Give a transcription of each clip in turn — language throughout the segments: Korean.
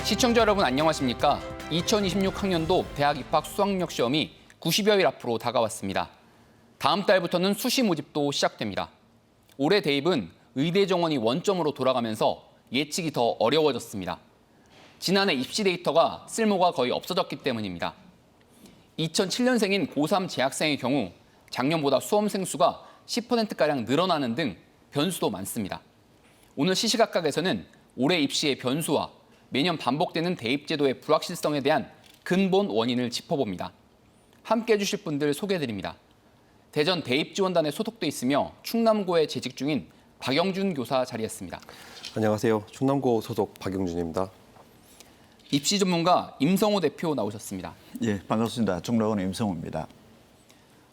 시청자 여러분 안녕하십니까? 2026 학년도 대학 입학 수학력 시험이 90여일 앞으로 다가왔습니다. 다음 달부터는 수시 모집도 시작됩니다. 올해 대입은 의대 정원이 원점으로 돌아가면서 예측이 더 어려워졌습니다. 지난해 입시 데이터가 쓸모가 거의 없어졌기 때문입니다. 2007년생인 고3 재학생의 경우 작년보다 수험생 수가 10%가량 늘어나는 등 변수도 많습니다. 오늘 시시각각에서는 올해 입시의 변수와 매년 반복되는 대입 제도의 불확실성에 대한 근본 원인을 짚어봅니다. 함께해 주실 분들 소개해드립니다. 대전 대입지원단에 소속돼 있으며 충남고에 재직 중인 박영준 교사 자리했습니다. 안녕하세요. 충남고 소속 박영준입니다. 입시 전문가 임성호 대표 나오셨습니다. 예, 반갑습니다. 종로원의 임성호입니다.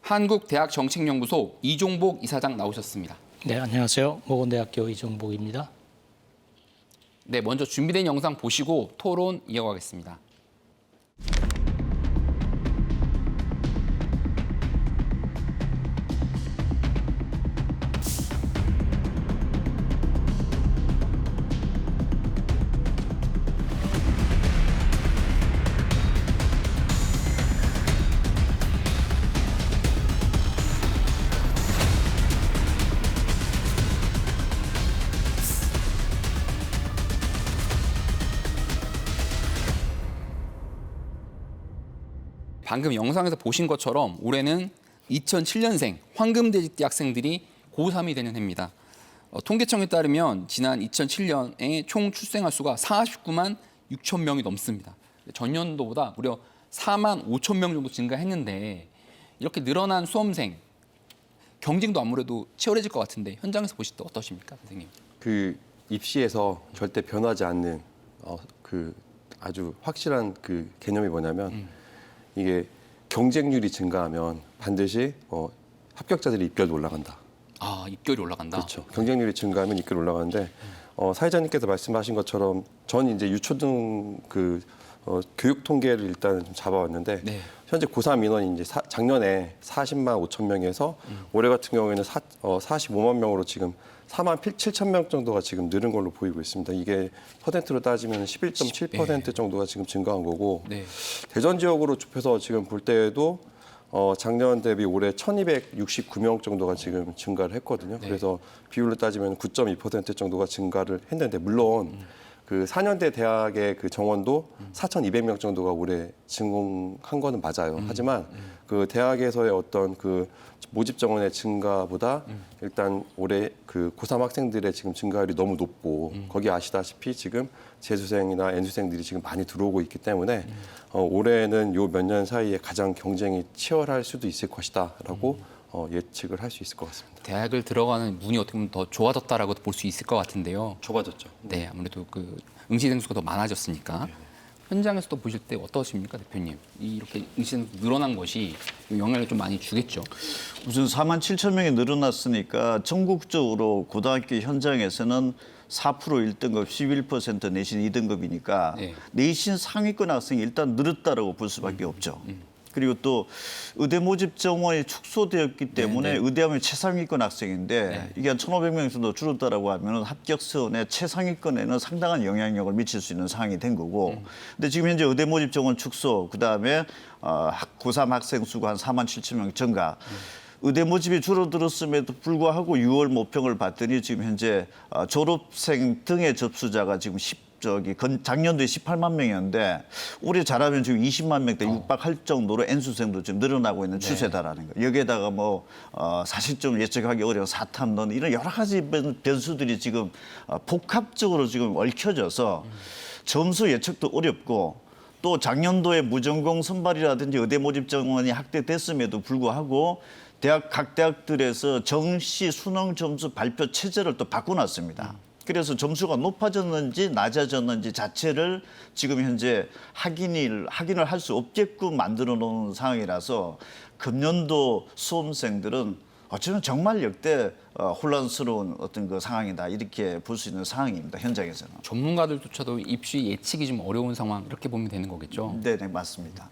한국대학정책연구소 이종복 이사장 나오셨습니다. 네, 안녕하세요. 모건대학교 이종복입니다. 네, 먼저 준비된 영상 보시고 토론 이어가겠습니다. 방금 영상에서 보신 것처럼 올해는 2007년생 황금대직대 학생들이 고3이 되는 해입니다. 통계청에 따르면 지난 2007년에 총 출생아 수가 49만 6천 명이 넘습니다. 전년도보다 무려 4만 5천 명 정도 증가했는데 이렇게 늘어난 수험생 경쟁도 아무래도 치열해질 것 같은데 현장에서 보실 때 어떠십니까, 선생님? 그 입시에서 절대 변하지 않는 그 아주 확실한 그 개념이 뭐냐면 이게 경쟁률이 증가하면 반드시 합격자들의 입결도 올라간다. 아, 입결이 올라간다. 그렇죠. 경쟁률이 증가하면 입결이 올라가는데 사회자님께서 말씀하신 것처럼 전 이제 유초등 교육 통계를 일단 좀 잡아왔는데 네. 현재 고3 인원이 이제 작년에 40만 5천 명에서 올해 같은 경우에는 45만 명으로 지금 4만 7천 명 정도가 지금 늘은 걸로 보이고 있습니다. 이게 퍼센트로 따지면 11.7% 정도가 지금 증가한 거고 네. 대전 지역으로 좁혀서 지금 볼 때에도 작년 대비 올해 1,269명 정도가 지금 증가를 했거든요. 네. 그래서 비율로 따지면 9.2% 정도가 증가를 했는데 물론 그 4년대 대학의 그 정원도 4,200명 정도가 올해 증공한 거는 맞아요. 하지만 그 대학에서의 어떤 그 모집 정원의 증가보다 일단 올해 그 고3 학생들의 지금 증가율이 너무 높고 거기 아시다시피 지금 재수생이나 N수생들이 지금 많이 들어오고 있기 때문에 올해는 요 몇 년 사이에 가장 경쟁이 치열할 수도 있을 것이다라고 예측을 할 수 있을 것 같습니다. 대학을 들어가는 문이 어떻게 보면 더 좋아졌다라고도 볼 수 있을 것 같은데요. 좁아졌죠. 네, 아무래도 그 응시생 수가 더 많아졌으니까. 현장에서도 보실 때 어떠십니까, 대표님? 이렇게 응시생 수 늘어난 것이 영향을 좀 많이 주겠죠. 우선 4만 7천 명이 늘어났으니까 전국적으로 고등학교 현장에서는 4% 1등급, 11% 내신 2등급이니까 네. 내신 상위권 학생이 일단 늘었다라고 볼 수밖에 없죠. 그리고 또 의대 모집 정원이 축소되었기 때문에 네. 의대하면 최상위권 학생인데 네. 이게 한 1,500명 정도 줄었다라고 하면 합격선의 최상위권에는 상당한 영향력을 미칠 수 있는 상황이 된 거고 근데 지금 현재 의대 모집 정원 축소 그다음에 고3 학생 수가 한 4만 7천 명 증가 의대 모집이 줄어들었음에도 불구하고 6월 모평을 봤더니 지금 현재 졸업생 등의 접수자가 지금 작년도에 18만 명이었는데 올해 잘하면 지금 20만 명대 육박할 정도로 N수생도 지금 늘어나고 있는 추세다라는 거. 여기에다가 사실 좀 예측하기 어려운 사탄론 이런 여러 가지 변수들이 지금 복합적으로 지금 얽혀져서 점수 예측도 어렵고 또 작년도에 무전공 선발이라든지 의대 모집 정원이 확대됐음에도 불구하고 각 대학들에서 정시 수능 점수 발표 체제를 또 바꿔놨습니다. 그래서 점수가 높아졌는지 낮아졌는지 자체를 지금 현재 확인을 할 수 없게끔 만들어 놓은 상황이라서 금년도 수험생들은 어쩌면 정말 역대 혼란스러운 어떤 그 상황이다 이렇게 볼 수 있는 상황입니다. 현장에서는. 전문가들조차도 입시 예측이 좀 어려운 상황 이렇게 보면 되는 거겠죠. 네, 맞습니다.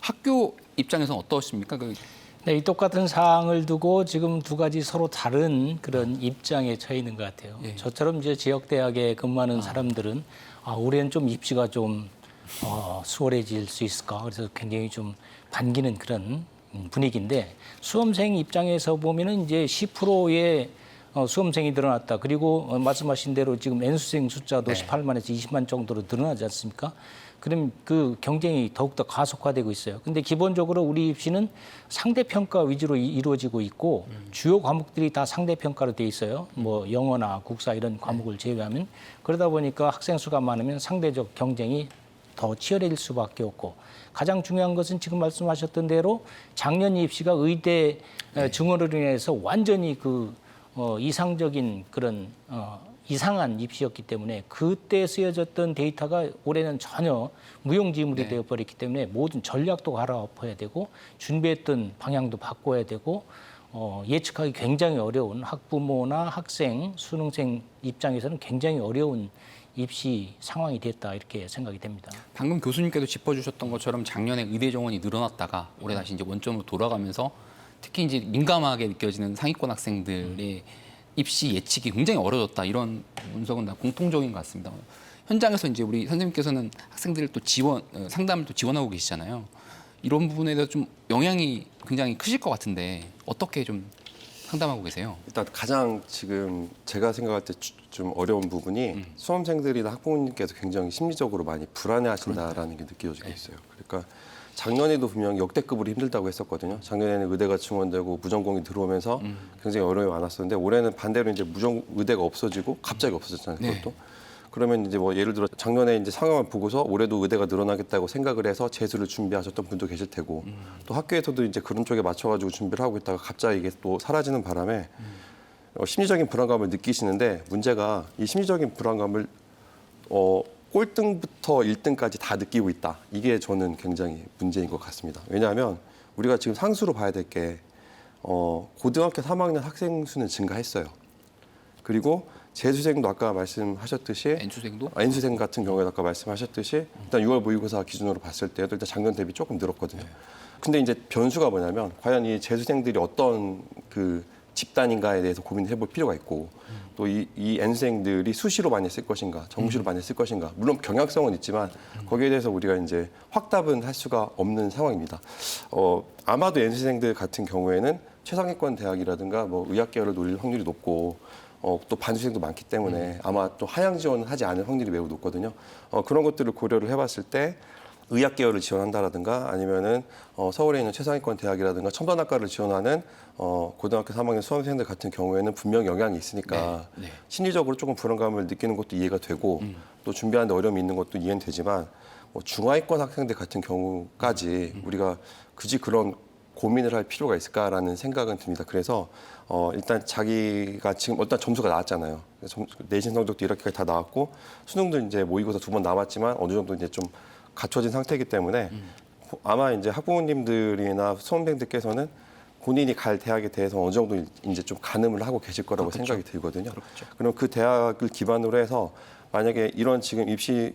학교 입장에서는 어떠십니까? 네, 이 똑같은 사항을 두고 지금 두 가지 서로 다른 그런 입장에 처해 있는 것 같아요. 예. 저처럼 이제 지역 대학에 근무하는 사람들은 올해는 좀 입시가 좀 수월해질 수 있을까? 그래서 굉장히 좀 반기는 그런 분위기인데 수험생 입장에서 보면은 이제 10%의 수험생이 늘어났다. 그리고 말씀하신 대로 지금 N수생 숫자도 네. 18만에서 20만 정도로 늘어나지 않습니까? 그럼 그 경쟁이 더욱더 가속화되고 있어요. 근데 기본적으로 우리 입시는 상대평가 위주로 이루어지고 있고 주요 과목들이 다 상대평가로 돼 있어요. 뭐 영어나 국사 이런 과목을 제외하면 그러다 보니까 학생 수가 많으면 상대적 경쟁이 더 치열해질 수밖에 없고 가장 중요한 것은 지금 말씀하셨던 대로 작년 입시가 의대 증원으로 인해서 완전히 이상적인 그런 이상한 입시였기 때문에 그때 쓰여졌던 데이터가 올해는 전혀 무용지물이 되어버렸기 때문에 모든 전략도 갈아엎어야 되고 준비했던 방향도 바꿔야 되고 예측하기 굉장히 어려운 학부모나 학생, 수능생 입장에서는 굉장히 어려운 입시 상황이 됐다 이렇게 생각이 됩니다. 방금 교수님께도 짚어주셨던 것처럼 작년에 의대 정원이 늘어났다가 올해 다시 이제 원점으로 돌아가면서 특히 이제 민감하게 느껴지는 상위권 학생들의 입시 예측이 굉장히 어려졌다 이런 분석은 다 공통적인 것 같습니다. 현장에서 이제 우리 선생님께서는 학생들을 또 상담을 또 지원하고 계시잖아요. 이런 부분에 대해서 좀 영향이 굉장히 크실 것 같은데 어떻게 좀 상담하고 계세요? 일단 가장 지금 제가 생각할 때 좀 어려운 부분이 수험생들이나 학부모님께서 굉장히 심리적으로 많이 불안해하신다라는 게 느껴지고 있어요. 그러니까 작년에도 분명 역대급으로 힘들다고 했었거든요. 작년에는 의대가 증원되고 무전공이 들어오면서 굉장히 어려움이 많았었는데 올해는 반대로 이제 의대가 없어지고 갑자기 없어졌잖아요. 그것도. 그러면 이제 뭐 예를 들어 작년에 이제 상황을 보고서 올해도 의대가 늘어나겠다고 생각을 해서 재수를 준비하셨던 분도 계실 테고 또 학교에서도 이제 그런 쪽에 맞춰가지고 준비를 하고 있다가 갑자기 이게 또 사라지는 바람에 심리적인 불안감을 느끼시는데 문제가 이 심리적인 불안감을 꼴등부터 1등까지 다 느끼고 있다. 이게 저는 굉장히 문제인 것 같습니다. 왜냐하면 우리가 지금 상수로 봐야 될 게 고등학교 3학년 학생 수는 증가했어요. 그리고 재수생도 아까 말씀하셨듯이 N수생도? N수생 같은 경우에 아까 말씀하셨듯이 일단 6월 모의고사 기준으로 봤을 때도 일단 작년 대비 조금 늘었거든요. 근데 이제 변수가 뭐냐면 과연 이 재수생들이 어떤 그 집단인가에 대해서 고민을 해볼 필요가 있고 또 이 N생들이 수시로 많이 쓸 것인가 정시로 많이 쓸 것인가 물론 경향성은 있지만 거기에 대해서 우리가 이제 확답은 할 수가 없는 상황입니다. 아마도 N생들 같은 경우에는 최상위권 대학이라든가 뭐 의학 계열을 노릴 확률이 높고 또 반수생도 많기 때문에 아마 또 하향 지원을 하지 않을 확률이 매우 높거든요. 그런 것들을 고려를 해봤을 때 의학 계열을 지원한다라든가 아니면은 서울에 있는 최상위권 대학이라든가 첨단학과를 지원하는 고등학교 3학년 수험생들 같은 경우에는 분명 영향이 있으니까 심리적으로 조금 불안감을 느끼는 것도 이해가 되고 또 준비하는데 어려움이 있는 것도 이해는 되지만 뭐 중하위권 학생들 같은 경우까지 우리가 굳이 그런 고민을 할 필요가 있을까라는 생각은 듭니다. 그래서 일단 자기가 지금 어떤 점수가 나왔잖아요. 내신 성적도 이렇게까지 다 나왔고 수능도 이제 모의고사 2번 남았지만 어느 정도 이제 좀 갖춰진 상태이기 때문에 아마 이제 학부모님들이나 수험생들께서는 본인이 갈 대학에 대해서 어느 정도 이제 좀 가늠을 하고 계실 거라고 생각이 들거든요. 그럼 그 대학을 기반으로 해서 만약에 이런 지금 입시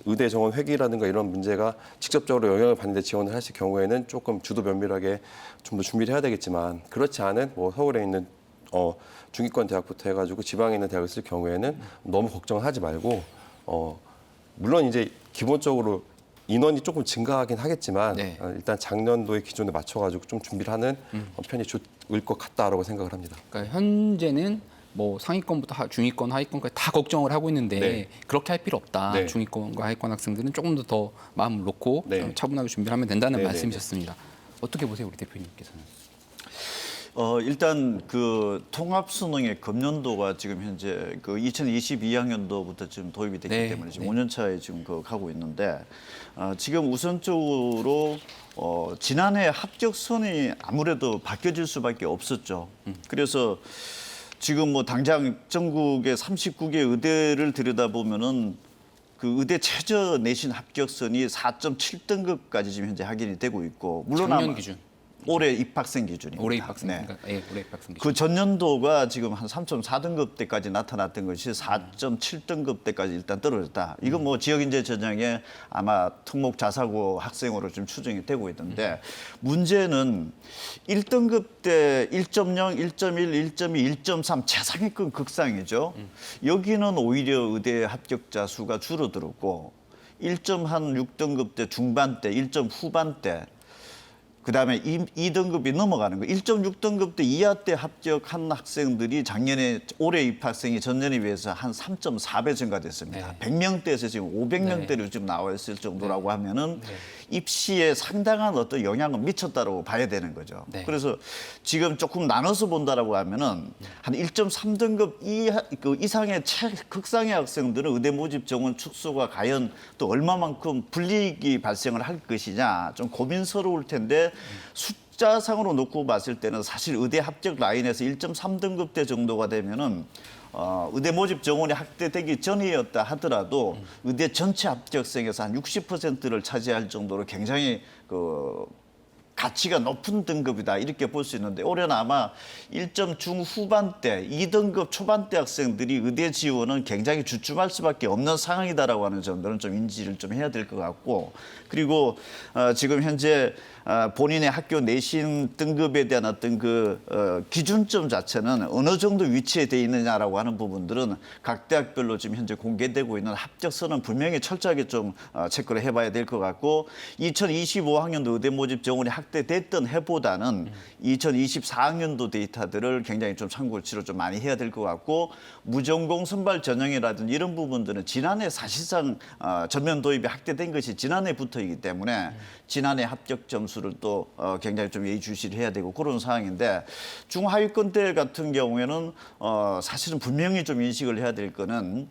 의대 정원 회기라든가 이런 문제가 직접적으로 영향을 받는데 지원을 하실 경우에는 조금 주도 면밀하게 좀 더 준비를 해야 되겠지만 그렇지 않은 뭐 서울에 있는 중위권 대학부터 해가지고 지방에 있는 대학을 쓸 경우에는 너무 걱정을 하지 말고 물론 이제 기본적으로 인원이 조금 증가하긴 하겠지만 일단 작년도의 기준에 맞춰가지고 좀 준비를 하는 편이 좋을 것 같다라고 생각을 합니다. 그러니까 현재는 뭐 상위권부터 중위권, 하위권까지 다 걱정을 하고 있는데 그렇게 할 필요 없다. 중위권과 하위권 학생들은 조금 더 마음을 놓고 차분하게 준비를 하면 된다는 말씀이셨습니다. 어떻게 보세요, 우리 대표님께서는? 일단 그 통합 수능의 금년도가 지금 현재 그 2022학년도부터 지금 도입이 됐기 때문에 지금 5년 차에 지금 가고 있는데 지금 우선적으로 지난해 합격선이 아무래도 바뀌어질 수밖에 없었죠. 그래서 지금 뭐 당장 전국의 39개 의대를 들여다보면은 그 의대 최저 내신 합격선이 4.7등급까지 지금 현재 확인이 되고 있고 물론 작년 기준. 올해 입학생 기준입니다. 올해 입학생 네. 그러니까 올해 입학생 기준. 그 전년도가 지금 한 3.4등급 때까지 나타났던 것이 4.7등급 때까지 일단 떨어졌다. 이건 뭐 지역인재 전형에 아마 특목 자사고 학생으로 좀 추정이 되고 있는데 문제는 1등급 때 1.0, 1.1, 1.2, 1.3 최상위권 극상이죠. 여기는 오히려 의대 합격자 수가 줄어들었고 1.6등급 때 중반대, 1점 후반대 그다음에 2등급이 넘어가는 거. 1.6등급 때 이하 때 합격한 학생들이 작년에 올해 입학생이 전년에 비해서 한 3.4배 증가됐습니다. 100명대에서 지금 500명대로 지금 나와 있을 정도라고 하면은 입시에 상당한 어떤 영향을 미쳤다고 봐야 되는 거죠. 네. 그래서 지금 조금 나눠서 본다라고 하면은 한 1.3등급 이상의 극상의 학생들은 의대 모집 정원 축소가 과연 또 얼마만큼 불이익이 발생을 할 것이냐 좀 고민스러울 텐데 숫자상으로 놓고 봤을 때는 사실 의대 합격 라인에서 1.3등급 대 정도가 되면은 의대 모집 정원이 확대되기 전이었다 하더라도 의대 전체 합격생에서 한 60%를 차지할 정도로 굉장히 그 가치가 높은 등급이다 이렇게 볼 수 있는데 올해는 아마 1점 중후반대, 2등급 초반대 학생들이 의대 지원은 굉장히 주춤할 수밖에 없는 상황이다라고 하는 점들은 좀 인지를 좀 해야 될 것 같고 그리고 지금 현재 본인의 학교 내신 등급에 대한 어떤 그 기준점 자체는 어느 정도 위치에 돼 있느냐라고 하는 부분들은 각 대학별로 지금 현재 공개되고 있는 합격선은 분명히 철저하게 좀 체크를 해봐야 될 것 같고 2025학년도 의대 모집 정원이 확대됐던 해보다는 2024학년도 데이터들을 굉장히 좀 참고치로 좀 많이 해야 될 것 같고 무전공 선발 전형이라든지 이런 부분들은 지난해 사실상 전면 도입이 확대된 것이 지난해부터이기 때문에 지난해 합격 점수를 또 굉장히 좀 예의주시를 해야 되고 그런 상황인데 중하위권대 같은 경우에는 사실은 분명히 좀 인식을 해야 될 거는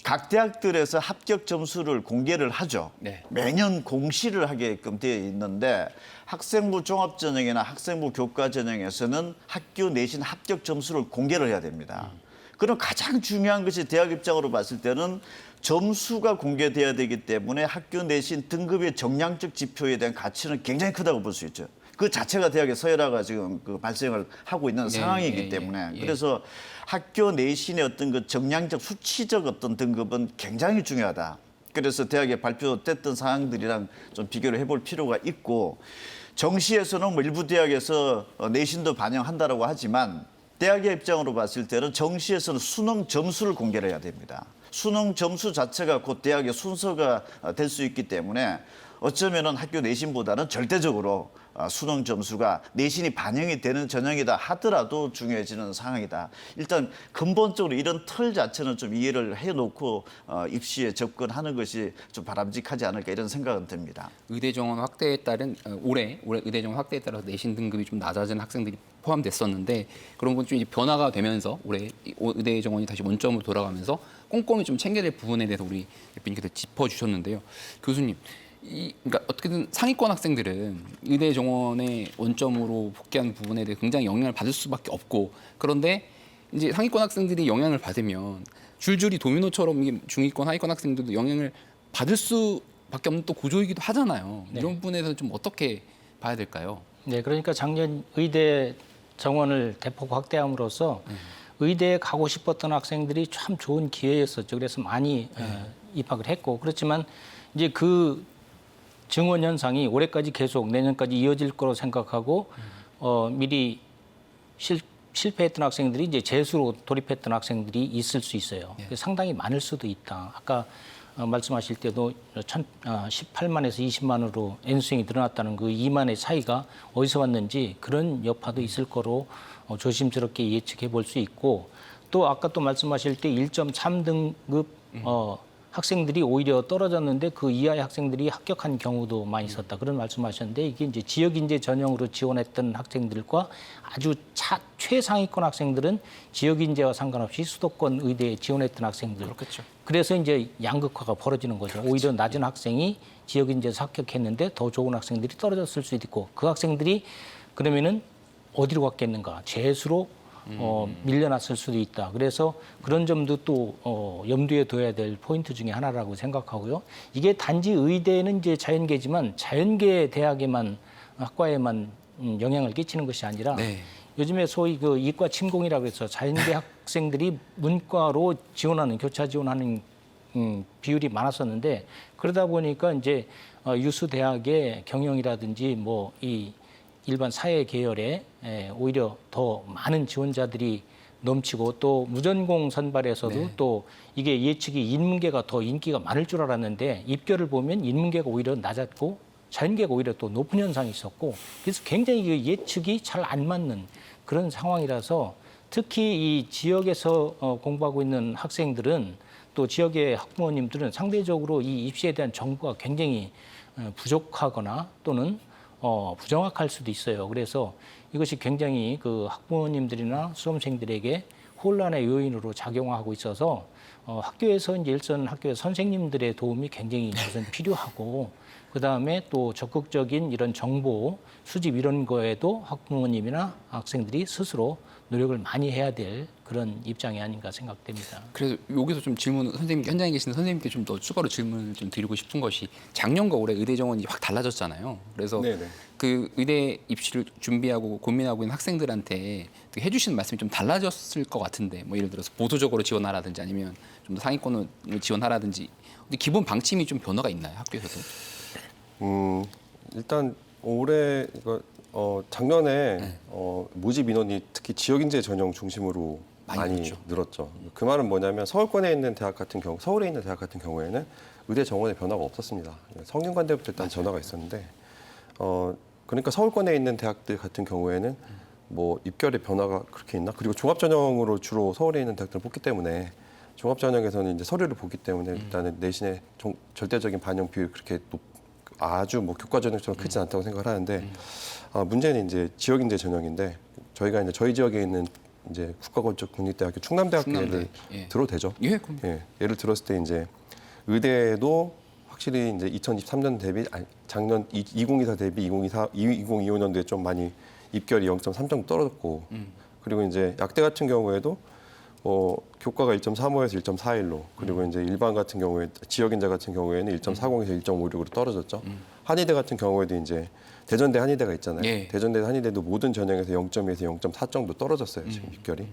각 대학들에서 합격 점수를 공개를 하죠. 네. 매년 공시를 하게끔 되어 있는데 학생부 종합전형이나 학생부 교과전형에서는 학교 내신 합격 점수를 공개를 해야 됩니다. 그럼 가장 중요한 것이 대학 입장으로 봤을 때는 점수가 공개돼야 되기 때문에 학교 내신 등급의 정량적 지표에 대한 가치는 굉장히 크다고 볼 수 있죠. 그 자체가 대학의 서열화가 지금 그 발생을 하고 있는 상황이기 때문에 그래서 학교 내신의 어떤 그 정량적 수치적 어떤 등급은 굉장히 중요하다. 그래서 대학에 발표됐던 사항들이랑 좀 비교를 해볼 필요가 있고 정시에서는 뭐 일부 대학에서 내신도 반영한다라고 하지만 대학의 입장으로 봤을 때는 정시에서는 수능 점수를 공개를 해야 됩니다. 수능 점수 자체가 곧 대학의 순서가 될 수 있기 때문에 어쩌면은 학교 내신보다는 절대적으로 수능 점수가 내신이 반영이 되는 전형이다 하더라도 중요해지는 상황이다. 일단 근본적으로 이런 틀 자체는 좀 이해를 해놓고 입시에 접근하는 것이 좀 바람직하지 않을까 이런 생각은 듭니다. 의대 정원 확대에 따른 올해 의대 정원 확대에 따라서 내신 등급이 좀 낮아진 학생들이 포함됐었는데 그런 건 좀 이제 변화가 되면서 올해 의대 정원이 다시 원점으로 돌아가면서 꼼꼼히 좀 챙겨야 될 부분에 대해서 우리 대표님께서 짚어주셨는데요. 교수님, 그러니까 어떻게든 상위권 학생들은 의대 정원의 원점으로 복귀하는 부분에 대해 굉장히 영향을 받을 수밖에 없고 그런데 이제 상위권 학생들이 영향을 받으면 줄줄이 도미노처럼 이게 중위권, 하위권 학생들도 영향을 받을 수밖에 없는 또 구조이기도 하잖아요. 네. 이런 부분에서 좀 어떻게 봐야 될까요? 네, 그러니까 작년 의대 정원을 대폭 확대함으로써 의대에 가고 싶었던 학생들이 참 좋은 기회였었죠. 그래서 많이 입학을 했고 그렇지만 이제 그 증원 현상이 올해까지 계속 내년까지 이어질 거로 생각하고 미리 실패했던 학생들이 이제 재수로 돌입했던 학생들이 있을 수 있어요. 상당히 많을 수도 있다. 아까 말씀하실 때도 18만에서 20만으로 N수행이 늘어났다는 그 2만의 차이가 어디서 왔는지 그런 여파도 있을 거로 조심스럽게 예측해 볼 수 있고 또 아까 또 말씀하실 때 1.3등급 학생들이 오히려 떨어졌는데 그 이하의 학생들이 합격한 경우도 많이 있었다. 그런 말씀하셨는데 이게 이제 지역인재 전형으로 지원했던 학생들과 아주 최상위권 학생들은 지역인재와 상관없이 수도권 의대에 지원했던 학생들. 그렇겠죠. 그래서 이제 양극화가 벌어지는 거죠. 오히려 낮은 학생이 지역인재에서 합격했는데 더 좋은 학생들이 떨어졌을 수도 있고 그 학생들이 그러면은 어디로 갔겠는가? 재수로 밀려났을 수도 있다. 그래서 그런 점도 또 염두에 둬야 될 포인트 중에 하나라고 생각하고요. 이게 단지 의대는 이제 자연계지만 자연계 대학에만 학과에만 영향을 끼치는 것이 아니라 네. 요즘에 소위 그 이과 침공이라고 해서 자연계 학생들이 문과로 지원하는 교차 지원하는 비율이 많았었는데 그러다 보니까 이제 유수 대학의 경영이라든지 뭐 이 일반 사회 계열에 오히려 더 많은 지원자들이 넘치고 또 무전공 선발에서도 네. 또 이게 예측이 인문계가 더 인기가 많을 줄 알았는데 입결을 보면 인문계가 오히려 낮았고 자연계가 오히려 또 높은 현상이 있었고 그래서 굉장히 그 예측이 잘 안 맞는 그런 상황이라서 특히 이 지역에서 공부하고 있는 학생들은 또 지역의 학부모님들은 상대적으로 이 입시에 대한 정보가 굉장히 부족하거나 또는 부정확할 수도 있어요. 그래서 이것이 굉장히 그 학부모님들이나 수험생들에게 혼란의 요인으로 작용하고 있어서 학교에서 이제 일선 학교 선생님들의 도움이 굉장히 우선 필요하고 그다음에 또 적극적인 이런 정보 수집 이런 거에도 학부모님이나 학생들이 스스로 노력을 많이 해야 될 그런 입장이 아닌가 생각됩니다. 그래서 여기서 좀 질문 선생님 현장에 계시는 선생님께 좀 더 추가로 질문을 좀 드리고 싶은 것이 작년과 올해 의대 정원이 확 달라졌잖아요. 그래서 네네. 그 의대 입시를 준비하고 고민하고 있는 학생들한테 해주시는 말씀이 좀 달라졌을 것 같은데 뭐 예를 들어서 보수적으로 지원하라든지 아니면 좀 더 상위권을 지원하라든지 근데 기본 방침이 좀 변화가 있나요 학교에서도? 일단 올해 작년에 모집 인원이 특히 지역인재 전형 중심으로 많이 많이 늘었죠. 늘었죠. 그 말은 뭐냐면 서울권에 있는 대학 같은 경우, 서울에 있는 대학 같은 경우에는 의대 정원의 변화가 없었습니다. 성균관대부터 일단 전화가 있었는데, 그러니까 서울권에 있는 대학들 같은 경우에는 뭐 입결의 변화가 그렇게 있나? 그리고 종합 전형으로 주로 서울에 있는 대학들을 뽑기 때문에 종합 전형에서는 이제 서류를 보기 때문에 일단은 내신의 절대적인 반영 비율이 그렇게 아주 뭐 교과 전형처럼 크지 않다고 생각을 하는데 문제는 이제 지역인재 전형인데 저희가 이제 저희 지역에 있는 이제 국가건축 국립대학교 충남대학교 예를 예. 들어도 되죠? 예, 그럼. 예, 예를 들었을 때 이제 의대도 확실히 이제 2023년 대비 작년 2024 대비 2025년도에 좀 많이 입결이 0.3 정도 떨어졌고 그리고 이제 약대 같은 경우에도 교과가 1.35에서 1.41로 그리고 이제 일반 같은 경우에 지역인재 같은 경우에는 1.40에서 1.56으로 떨어졌죠. 한의대 같은 경우에도 이제 대전대 한의대가 있잖아요. 예. 대전대 한의대도 모든 전형에서 0.2에서 0.4 정도 떨어졌어요. 지금 입결이.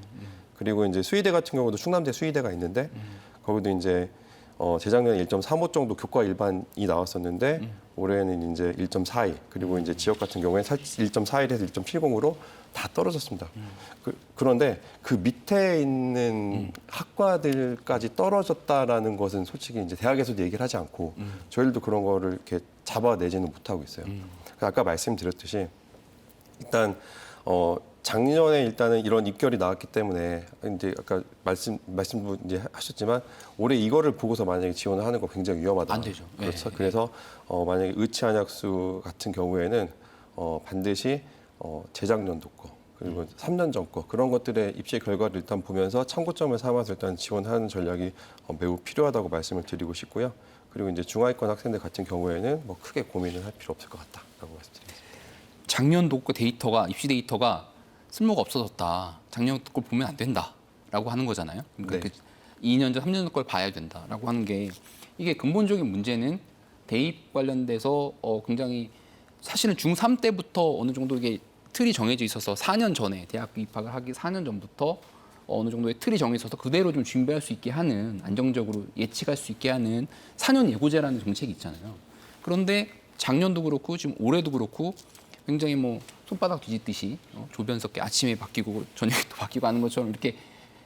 그리고 이제 수의대 같은 경우도 충남대 수의대가 있는데 거기도 이제 재작년에 1.35 정도 교과 일반이 나왔었는데 올해는 이제 1.42 그리고 이제 지역 같은 경우에 1.41에서 1.70으로 다 떨어졌습니다. 그런데 그 밑에 있는 학과들까지 떨어졌다라는 것은 솔직히 이제 대학에서도 얘기를 하지 않고 저희들도 그런 거를 이렇게 잡아내지는 못하고 있어요. 아까 말씀드렸듯이 일단 작년에 일단은 이런 입결이 나왔기 때문에 이제 아까 말씀도 이제 하셨지만 올해 이거를 보고서 만약에 지원을 하는 거 굉장히 위험하다. 안 되죠. 그렇죠. 예. 그래서 만약에 의치한약수 같은 경우에는 반드시 재작년도 거 그리고 3년 전 거 그런 것들의 입시 결과를 일단 보면서 참고점을 삼아서 일단 지원하는 전략이 매우 필요하다고 말씀을 드리고 싶고요. 그리고 이제 중하위권 학생들 같은 경우에는 뭐 크게 고민을 할 필요 없을 것 같다라고 말씀드립니다. 작년도 그 데이터가 입시 데이터가 쓸모가 없어졌다. 작년 걸 보면 안 된다라고 하는 거잖아요. 그러니까 네. 2년 전, 3년 전 걸 봐야 된다라고 하는 게 이게 근본적인 문제는 대입 관련돼서 굉장히 사실은 중3 때부터 어느 정도 이게 틀이 정해져 있어서 4년 전에 대학 입학을 하기 4년 전부터 어느 정도의 틀이 정해 있어서 그대로 좀 준비할 수 있게 하는 안정적으로 예측할 수 있게 하는 4년 예고제라는 정책이 있잖아요. 그런데 작년도 그렇고 지금 올해도 그렇고 굉장히 뭐 손바닥 뒤집듯이 조변석계 아침에 바뀌고 저녁에 또 바뀌고 하는 것처럼 이렇게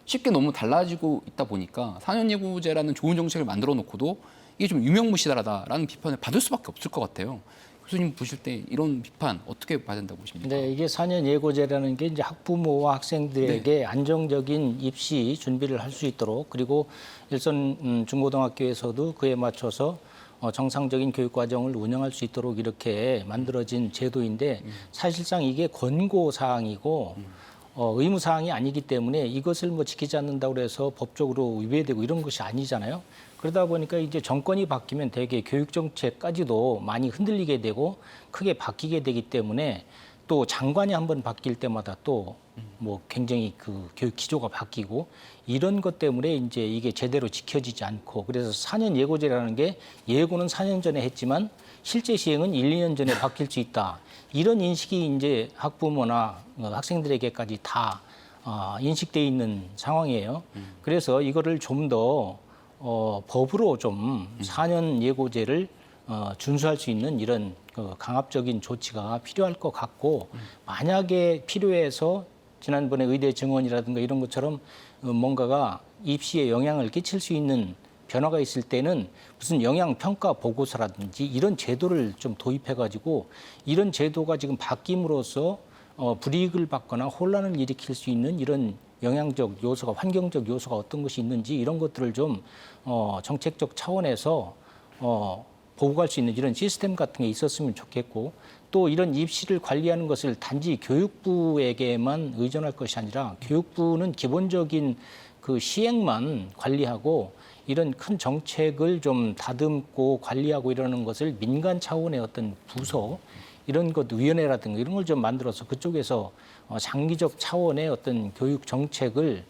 쉽게 너무 달라지고 있다 보니까 4년 예고제라는 좋은 정책을 만들어 놓고도 이게 좀 유명무실하다라는 비판을 받을 수밖에 없을 것 같아요. 교수님 보실 때 이런 비판 어떻게 봐야 된다고 보십니까? 네, 이게 4년 예고제라는 게 이제 학부모와 학생들에게 안정적인 입시 준비를 할 수 있도록 그리고 일선 중고등학교에서도 그에 맞춰서 정상적인 교육 과정을 운영할 수 있도록 이렇게 만들어진 제도인데 사실상 이게 권고 사항이고 의무 사항이 아니기 때문에 이것을 뭐 지키지 않는다고 해서 법적으로 위배되고 이런 것이 아니잖아요. 그러다 보니까 이제 정권이 바뀌면 대개 교육 정책까지도 많이 흔들리게 되고 크게 바뀌게 되기 때문에 또 장관이 한번 바뀔 때마다 또 뭐 굉장히 그 교육 기조가 바뀌고 이런 것 때문에 이제 이게 제대로 지켜지지 않고 그래서 4년 예고제라는 게 예고는 4년 전에 했지만 실제 시행은 1, 2년 전에 바뀔 수 있다. 이런 인식이 이제 학부모나 학생들에게까지 다 인식돼 있는 상황이에요. 그래서 이거를 좀 더 법으로 좀 4년 예고제를 준수할 수 있는 이런 강압적인 조치가 필요할 것 같고 만약에 필요해서 지난번에 의대 증원이라든가 이런 것처럼 뭔가가 입시에 영향을 끼칠 수 있는 변화가 있을 때는 무슨 영향평가 보고서라든지 이런 제도를 좀 도입해가지고 이런 제도가 지금 바뀜으로써 불이익을 받거나 혼란을 일으킬 수 있는 이런 영향적 요소가 환경적 요소가 어떤 것이 있는지 이런 것들을 좀 정책적 차원에서 보고 갈 수 있는 이런 시스템 같은 게 있었으면 좋겠고 또 이런 입시를 관리하는 것을 단지 교육부에게만 의존할 것이 아니라 교육부는 기본적인 그 시행만 관리하고 이런 큰 정책을 좀 다듬고 관리하고 이러는 것을 민간 차원의 어떤 부서 이런 것 위원회라든가 이런 걸 좀 만들어서 그쪽에서 장기적 차원의 어떤 교육 정책을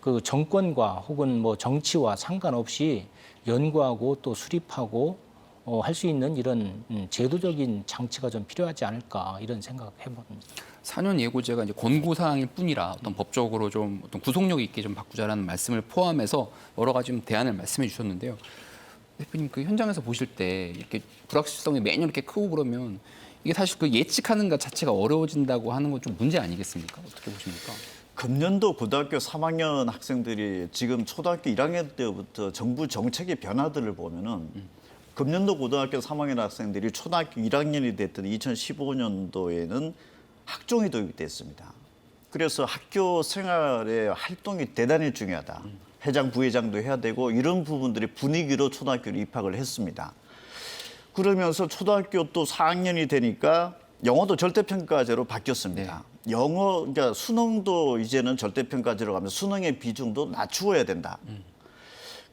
그 정권과 혹은 뭐 정치와 상관없이 연구하고 또 수립하고 할 수 있는 이런 제도적인 장치가 좀 필요하지 않을까 이런 생각을 해봅니다. 4년 예고제가 이제 권고 사항일 뿐이라 어떤 법적으로 좀 어떤 구속력 있게 좀 바꾸자라는 말씀을 포함해서 여러 가지 좀 대안을 말씀해 주셨는데요. 대표님 그 현장에서 보실 때 이렇게 불확실성이 매년 이렇게 크고 그러면 이게 사실 그 예측하는 것 자체가 어려워진다고 하는 건 좀 문제 아니겠습니까? 어떻게 보십니까? 금년도 고등학교 3학년 학생들이 지금 초등학교 1학년 때부터 정부 정책의 변화들을 보면은 금년도 고등학교 3학년 학생들이 초등학교 1학년이 됐던 2015년도에는 학종이 도입이 됐습니다. 그래서 학교 생활의 활동이 대단히 중요하다. 회장, 부회장도 해야 되고 이런 부분들이 분위기로 초등학교를 입학을 했습니다. 그러면서 초등학교 또 4학년이 되니까 영어도 절대평가제로 바뀌었습니다. 영어, 그러니까 수능도 이제는 절대평가제로 가면서 수능의 비중도 낮추어야 된다.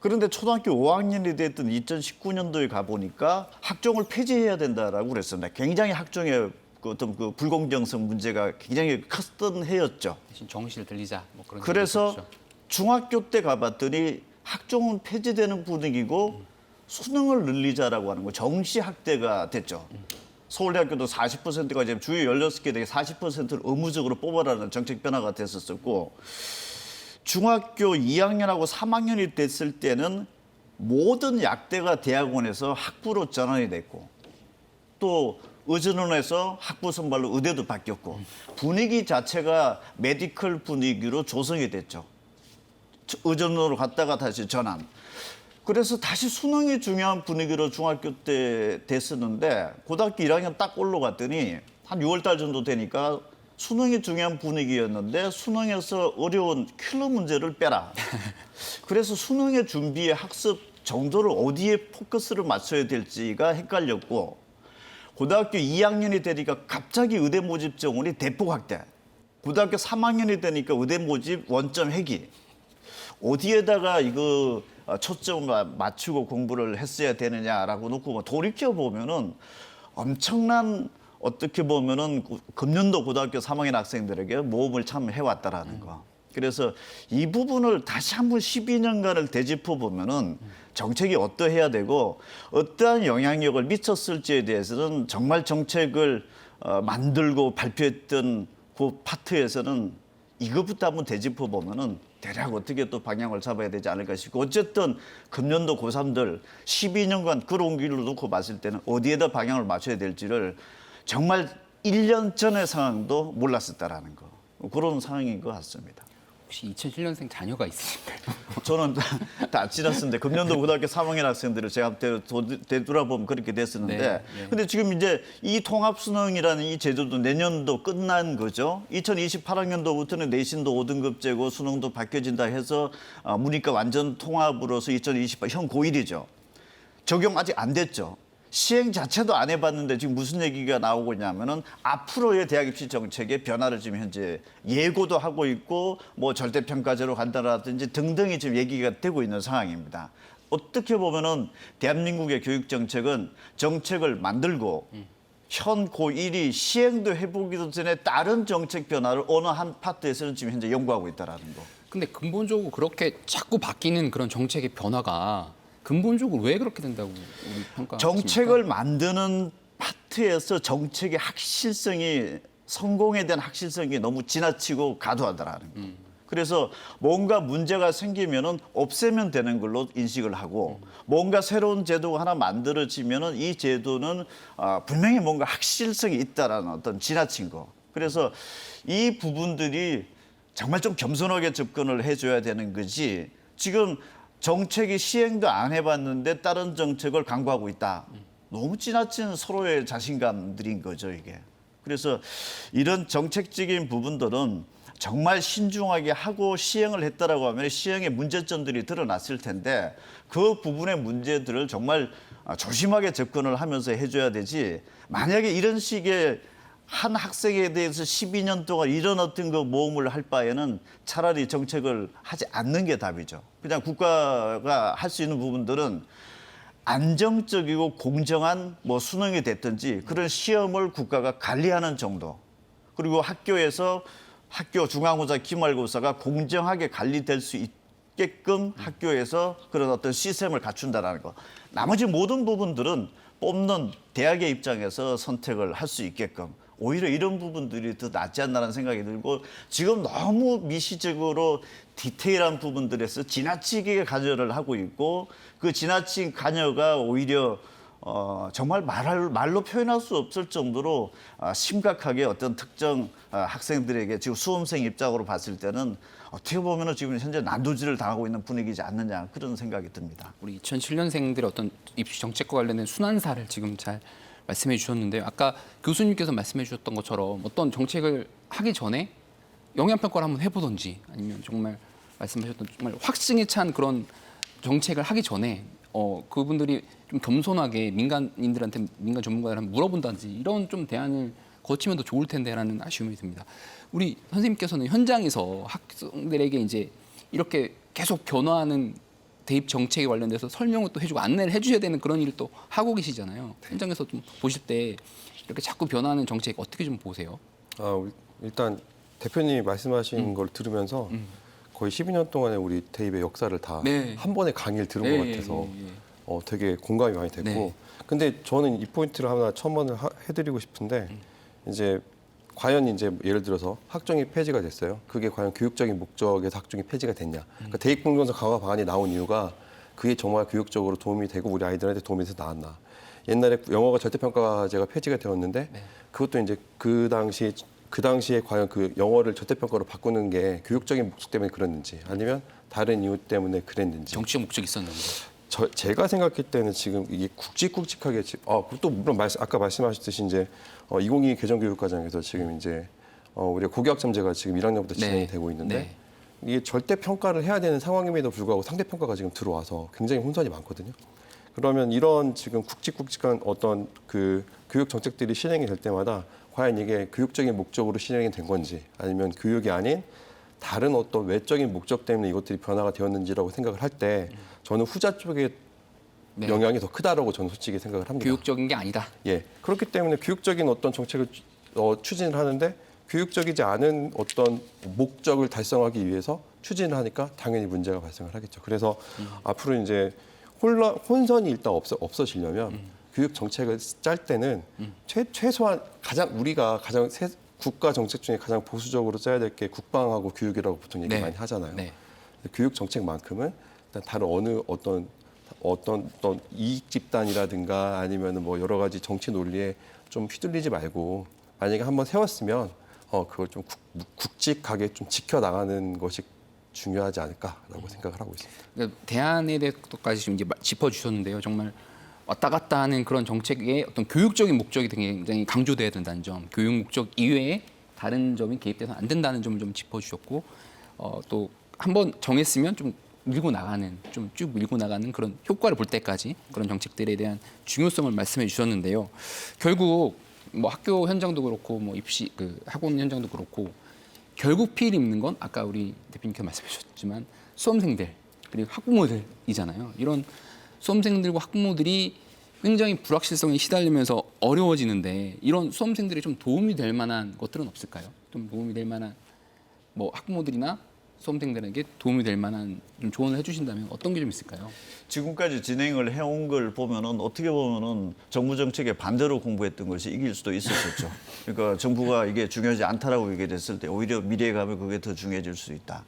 그런데 초등학교 5학년이 됐던 2019년도에 가보니까 학종을 폐지해야 된다라고 그랬습니다. 굉장히 학종의 그 어떤 그 불공정성 문제가 굉장히 컸던 해였죠. 대신 정시를 들리자 뭐 그런. 그래서 얘기도 있었죠. 중학교 때 가봤더니 학종은 폐지되는 분위기고 수능을 늘리자라고 하는 거 정시 학대가 됐죠. 서울대학교도 40%가 지금 주요 16개 대에 40%를 의무적으로 뽑아라는 정책 변화가 됐었고 중학교 2학년하고 3학년이 됐을 때는 모든 약대가 대학원에서 학부로 전환이 됐고 또 의전원에서 학부 선발로 의대도 바뀌었고 분위기 자체가 메디컬 분위기로 조성이 됐죠. 의전원으로 갔다가 다시 전환. 그래서 다시 수능이 중요한 분위기로 중학교 때 됐었는데 고등학교 1학년 딱 올라갔더니 한 6월 달 정도 되니까 수능이 중요한 분위기였는데 수능에서 어려운 킬러 문제를 빼라. 그래서 수능의 준비에 학습 정도를 어디에 포커스를 맞춰야 될지가 헷갈렸고 고등학교 2학년이 되니까 갑자기 의대 모집 정원이 대폭 확대. 고등학교 3학년이 되니까 의대 모집 원점 회기. 어디에다가 이거 초점을 맞추고 공부를 했어야 되느냐라고 놓고 돌이켜 보면은 엄청난 어떻게 보면은 금년도 고등학교 3학년 학생들에게 모험을 참 해왔다라는 거. 그래서 이 부분을 다시 한번 12년간을 되짚어 보면은 정책이 어떠해야 되고 어떠한 영향력을 미쳤을지에 대해서는 정말 정책을 만들고 발표했던 그 파트에서는 이것부터 한번 되짚어 보면은 대략 어떻게 또 방향을 잡아야 되지 않을까 싶고 어쨌든 금년도 고3들 12년간 걸어온 길로 놓고 봤을 때는 어디에다 방향을 맞춰야 될지를 정말 1년 전의 상황도 몰랐었다라는 거. 그런 상황인 것 같습니다. 혹시 2007년생 자녀가 있으신가요? 저는 다 지났는데 금년도 고등학교 3학년 학생들을 제가 되돌아보면 그렇게 됐었는데 네. 근데 지금 이제 이 통합수능이라는 이 제도도 내년도 끝난 거죠. 2028학년도부터는 내신도 5등급제고 수능도 바뀌어진다 해서 문이과 완전 통합으로서 2028, 현 고1이죠. 적용 아직 안 됐죠. 시행 자체도 안 해봤는데 지금 무슨 얘기가 나오고 있냐면은 앞으로의 대학 입시 정책의 변화를 지금 현재 예고도 하고 있고 뭐 절대평가제로 간다라든지 등등이 지금 얘기가 되고 있는 상황입니다. 어떻게 보면은 대한민국의 교육 정책은 정책을 만들고 현 고1이 시행도 해보기도 전에 다른 정책 변화를 어느 한 파트에서는 지금 현재 연구하고 있다라는 거. 근데 근본적으로 그렇게 자꾸 바뀌는 그런 정책의 변화가 근본적으로 왜 그렇게 된다고 우리 평가하십니까? 정책을 만드는 파트에서 정책의 확실성이 성공에 대한 확실성이 너무 지나치고 과도하다라는 거. 그래서 뭔가 문제가 생기면은 없애면 되는 걸로 인식을 하고 뭔가 새로운 제도가 하나 만들어지면은 이 제도는 분명히 뭔가 확실성이 있다라는 어떤 지나친 거. 그래서 이 부분들이 정말 좀 겸손하게 접근을 해줘야 되는 거지. 지금 정책이 시행도 안 해봤는데 다른 정책을 강구하고 있다. 너무 지나친 서로의 자신감들인 거죠, 이게. 그래서 이런 정책적인 부분들은 정말 신중하게 하고 시행을 했다라고 하면 시행의 문제점들이 드러났을 텐데 그 부분의 문제들을 정말 조심하게 접근을 하면서 해줘야 되지. 만약에 이런 식의 한 학생에 대해서 12년 동안 이런 어떤 그 모험을 할 바에는 차라리 정책을 하지 않는 게 답이죠. 그냥 국가가 할 수 있는 부분들은 안정적이고 공정한 뭐 수능이 됐든지 그런 시험을 국가가 관리하는 정도. 그리고 학교에서 학교 중간고사, 기말고사가 공정하게 관리될 수 있게끔 학교에서 그런 어떤 시스템을 갖춘다는 거. 나머지 모든 부분들은 뽑는 대학의 입장에서 선택을 할 수 있게끔 오히려 이런 부분들이 더 낫지 않나라는 생각이 들고 지금 너무 미시적으로 디테일한 부분들에서 지나치게 관여를 하고 있고 그 지나친 관여가 오히려 정말 말로 표현할 수 없을 정도로 심각하게 어떤 특정 학생들에게 지금 수험생 입장으로 봤을 때는 어떻게 보면 지금 현재 난도질을 당하고 있는 분위기지 않느냐 그런 생각이 듭니다. 우리 2007년생들의 어떤 입시 정책과 관련된 순환사를 지금 잘 말씀해 주셨는데요. 아까 교수님께서 말씀해 주셨던 것처럼 어떤 정책을 하기 전에 영향평가를 한번 해보든지 아니면 정말 말씀하셨던 정말 확증에 찬 그런 정책을 하기 전에 그분들이 좀 겸손하게 민간인들한테 민간 전문가들한테 물어본다든지 이런 좀 대안을 거치면 더 좋을 텐데라는 아쉬움이 듭니다. 우리 선생님께서는 현장에서 학생들에게 이제 이렇게 계속 변화하는 대입 정책에 관련돼서 설명을 또 해주고 안내를 해주셔야 되는 그런 일을 또 하고 계시잖아요. 현장에서 좀 보실 때 이렇게 자꾸 변화하는 정책 어떻게 좀 보세요? 일단 대표님이 말씀하신 걸 들으면서 거의 12년 동안의 우리 대입의 역사를 다 한 번에 강의를 들은 것 같아서 되게 공감이 많이 됐고 네. 근데 저는 이 포인트를 하나 첨언을 해드리고 싶은데 이제 과연 이제 예를 들어서 학종이 폐지가 됐어요. 그게 과연 교육적인 목적에서 학종이 폐지가 됐냐. 그러니까 대입공정서 강화 방안이 나온 이유가 그게 정말 교육적으로 도움이 되고 우리 아이들한테 도움이 돼서 나왔나. 옛날에 영어가 절대평가제가 폐지가 되었는데 그것도 이제 그 당시에 과연 그 영어를 절대평가로 바꾸는 게 교육적인 목적 때문에 그랬는지 아니면 다른 이유 때문에 그랬는지. 정치적 목적이 있었는데. 제가 생각할 때는 지금 이게 굵직굵직하게 또 물론 아까 말씀하셨듯이 이제 2022 개정교육과정에서 지금 이제 우리가 고교학점제가 지금 1학년부터 진행이 되고 있는데 이게 절대 평가를 해야 되는 상황임에도 불구하고 상대 평가가 지금 들어와서 굉장히 혼선이 많거든요. 그러면 이런 지금 굵직굵직한 어떤 그 교육 정책들이 실행이 될 때마다 과연 이게 교육적인 목적으로 실행이 된 건지 아니면 교육이 아닌 다른 어떤 외적인 목적 때문에 이것들이 변화가 되었는지라고 생각을 할 때 저는 후자 쪽의 영향이 더 크다라고 저는 솔직히 생각을 합니다. 교육적인 게 아니다. 예, 그렇기 때문에 교육적인 어떤 정책을 추진을 하는데 교육적이지 않은 어떤 목적을 달성하기 위해서 추진을 하니까 당연히 문제가 발생을 하겠죠. 그래서 앞으로 이제 혼선이 일단 없어지려면 교육 정책을 짤 때는 최소한 우리가 가장 국가 정책 중에 가장 보수적으로 짜야 될 게 국방하고 교육이라고 보통 얘기 많이 하잖아요. 교육 정책만큼은 일단 다른 어떤 이익 집단이라든가 아니면은 뭐 여러 가지 정치 논리에 좀 휘둘리지 말고 만약에 한번 세웠으면 그걸 좀 굵직하게 좀 지켜나가는 것이 중요하지 않을까라고 생각을 하고 있습니다. 그러니까 대안에 대해서까지 지금 이제 짚어주셨는데요. 정말 왔다 갔다 하는 그런 정책의 어떤 교육적인 목적이 굉장히 강조돼야 된다는 점, 교육 목적 이외에 다른 점이 개입돼서 안 된다는 점을 좀 짚어주셨고 또 한번 정했으면 좀 밀고 나가는, 좀 쭉 밀고 나가는 그런 효과를 볼 때까지 그런 정책들에 대한 중요성을 말씀해 주셨는데요. 결국 뭐 학교 현장도 그렇고 뭐 입시 학원 현장도 그렇고 결국 피해를 입는 건 아까 우리 대표님께서 말씀해 주셨지만 수험생들 그리고 학부모들이잖아요. 이런 수험생들과 학부모들이 굉장히 불확실성에 시달리면서 어려워지는데 이런 수험생들이 좀 도움이 될 만한 것들은 없을까요? 좀 도움이 될 만한 뭐 학부모들이나 수험생들에게 도움이 될 만한 좀 조언을 해주신다면 어떤 게 좀 있을까요? 지금까지 진행을 해온 걸 보면은 어떻게 보면은 정부 정책에 반대로 공부했던 것이 이길 수도 있었겠죠. 그러니까 정부가 이게 중요하지 않다라고 얘기했을 때 오히려 미래에 가면 그게 더 중요해질 수 있다.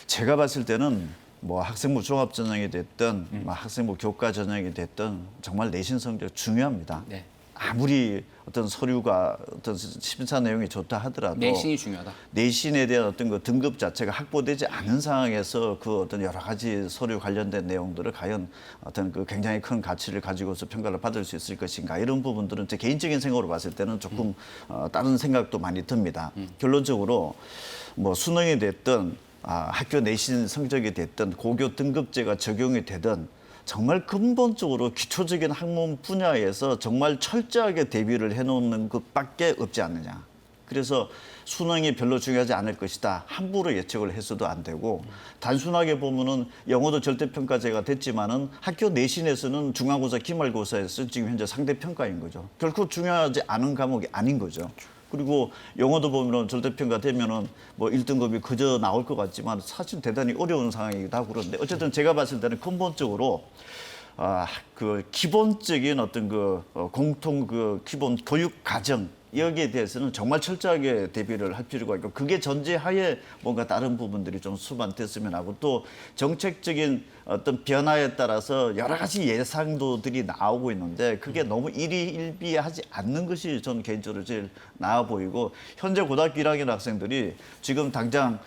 제가 봤을 때는 뭐 학생부 종합 전형이 됐든 뭐 학생부 교과 전형이 됐든 정말 내신 성적 중요합니다. 네. 아무리 어떤 서류가 어떤 심사 내용이 좋다 하더라도 내신이 중요하다. 내신에 대한 어떤 그 등급 자체가 확보되지 않은 상황에서 그 어떤 여러 가지 서류 관련된 내용들을 과연 어떤 그 굉장히 큰 가치를 가지고서 평가를 받을 수 있을 것인가 이런 부분들은 제 개인적인 생각으로 봤을 때는 조금 다른 생각도 많이 듭니다. 결론적으로 뭐 수능이 됐든 학교 내신 성적이 됐든 고교 등급제가 적용이 되든 정말 근본적으로 기초적인 학문 분야에서 정말 철저하게 대비를 해놓는 것밖에 없지 않느냐. 그래서 수능이 별로 중요하지 않을 것이다. 함부로 예측을 해서도 안 되고 단순하게 보면은 영어도 절대평가제가 됐지만은 학교 내신에서는 중간고사, 기말고사에서 지금 현재 상대평가인 거죠. 결코 중요하지 않은 과목이 아닌 거죠. 그리고 영어도 보면은 절대평가 되면은 뭐 1등급이 그저 나올 것 같지만 사실 대단히 어려운 상황이기도 하고 그런데 어쨌든 제가 봤을 때는 근본적으로 그 기본적인 어떤 공통 기본 교육 과정 여기에 대해서는 정말 철저하게 대비를 할 필요가 있고 그게 전제하에 뭔가 다른 부분들이 좀 수반됐으면 하고 또 정책적인 어떤 변화에 따라서 여러 가지 예상도들이 나오고 있는데 그게 너무 일희일비하지 않는 것이 저는 개인적으로 제일 나아 보이고 현재 고등학교 1학년 학생들이 지금 당장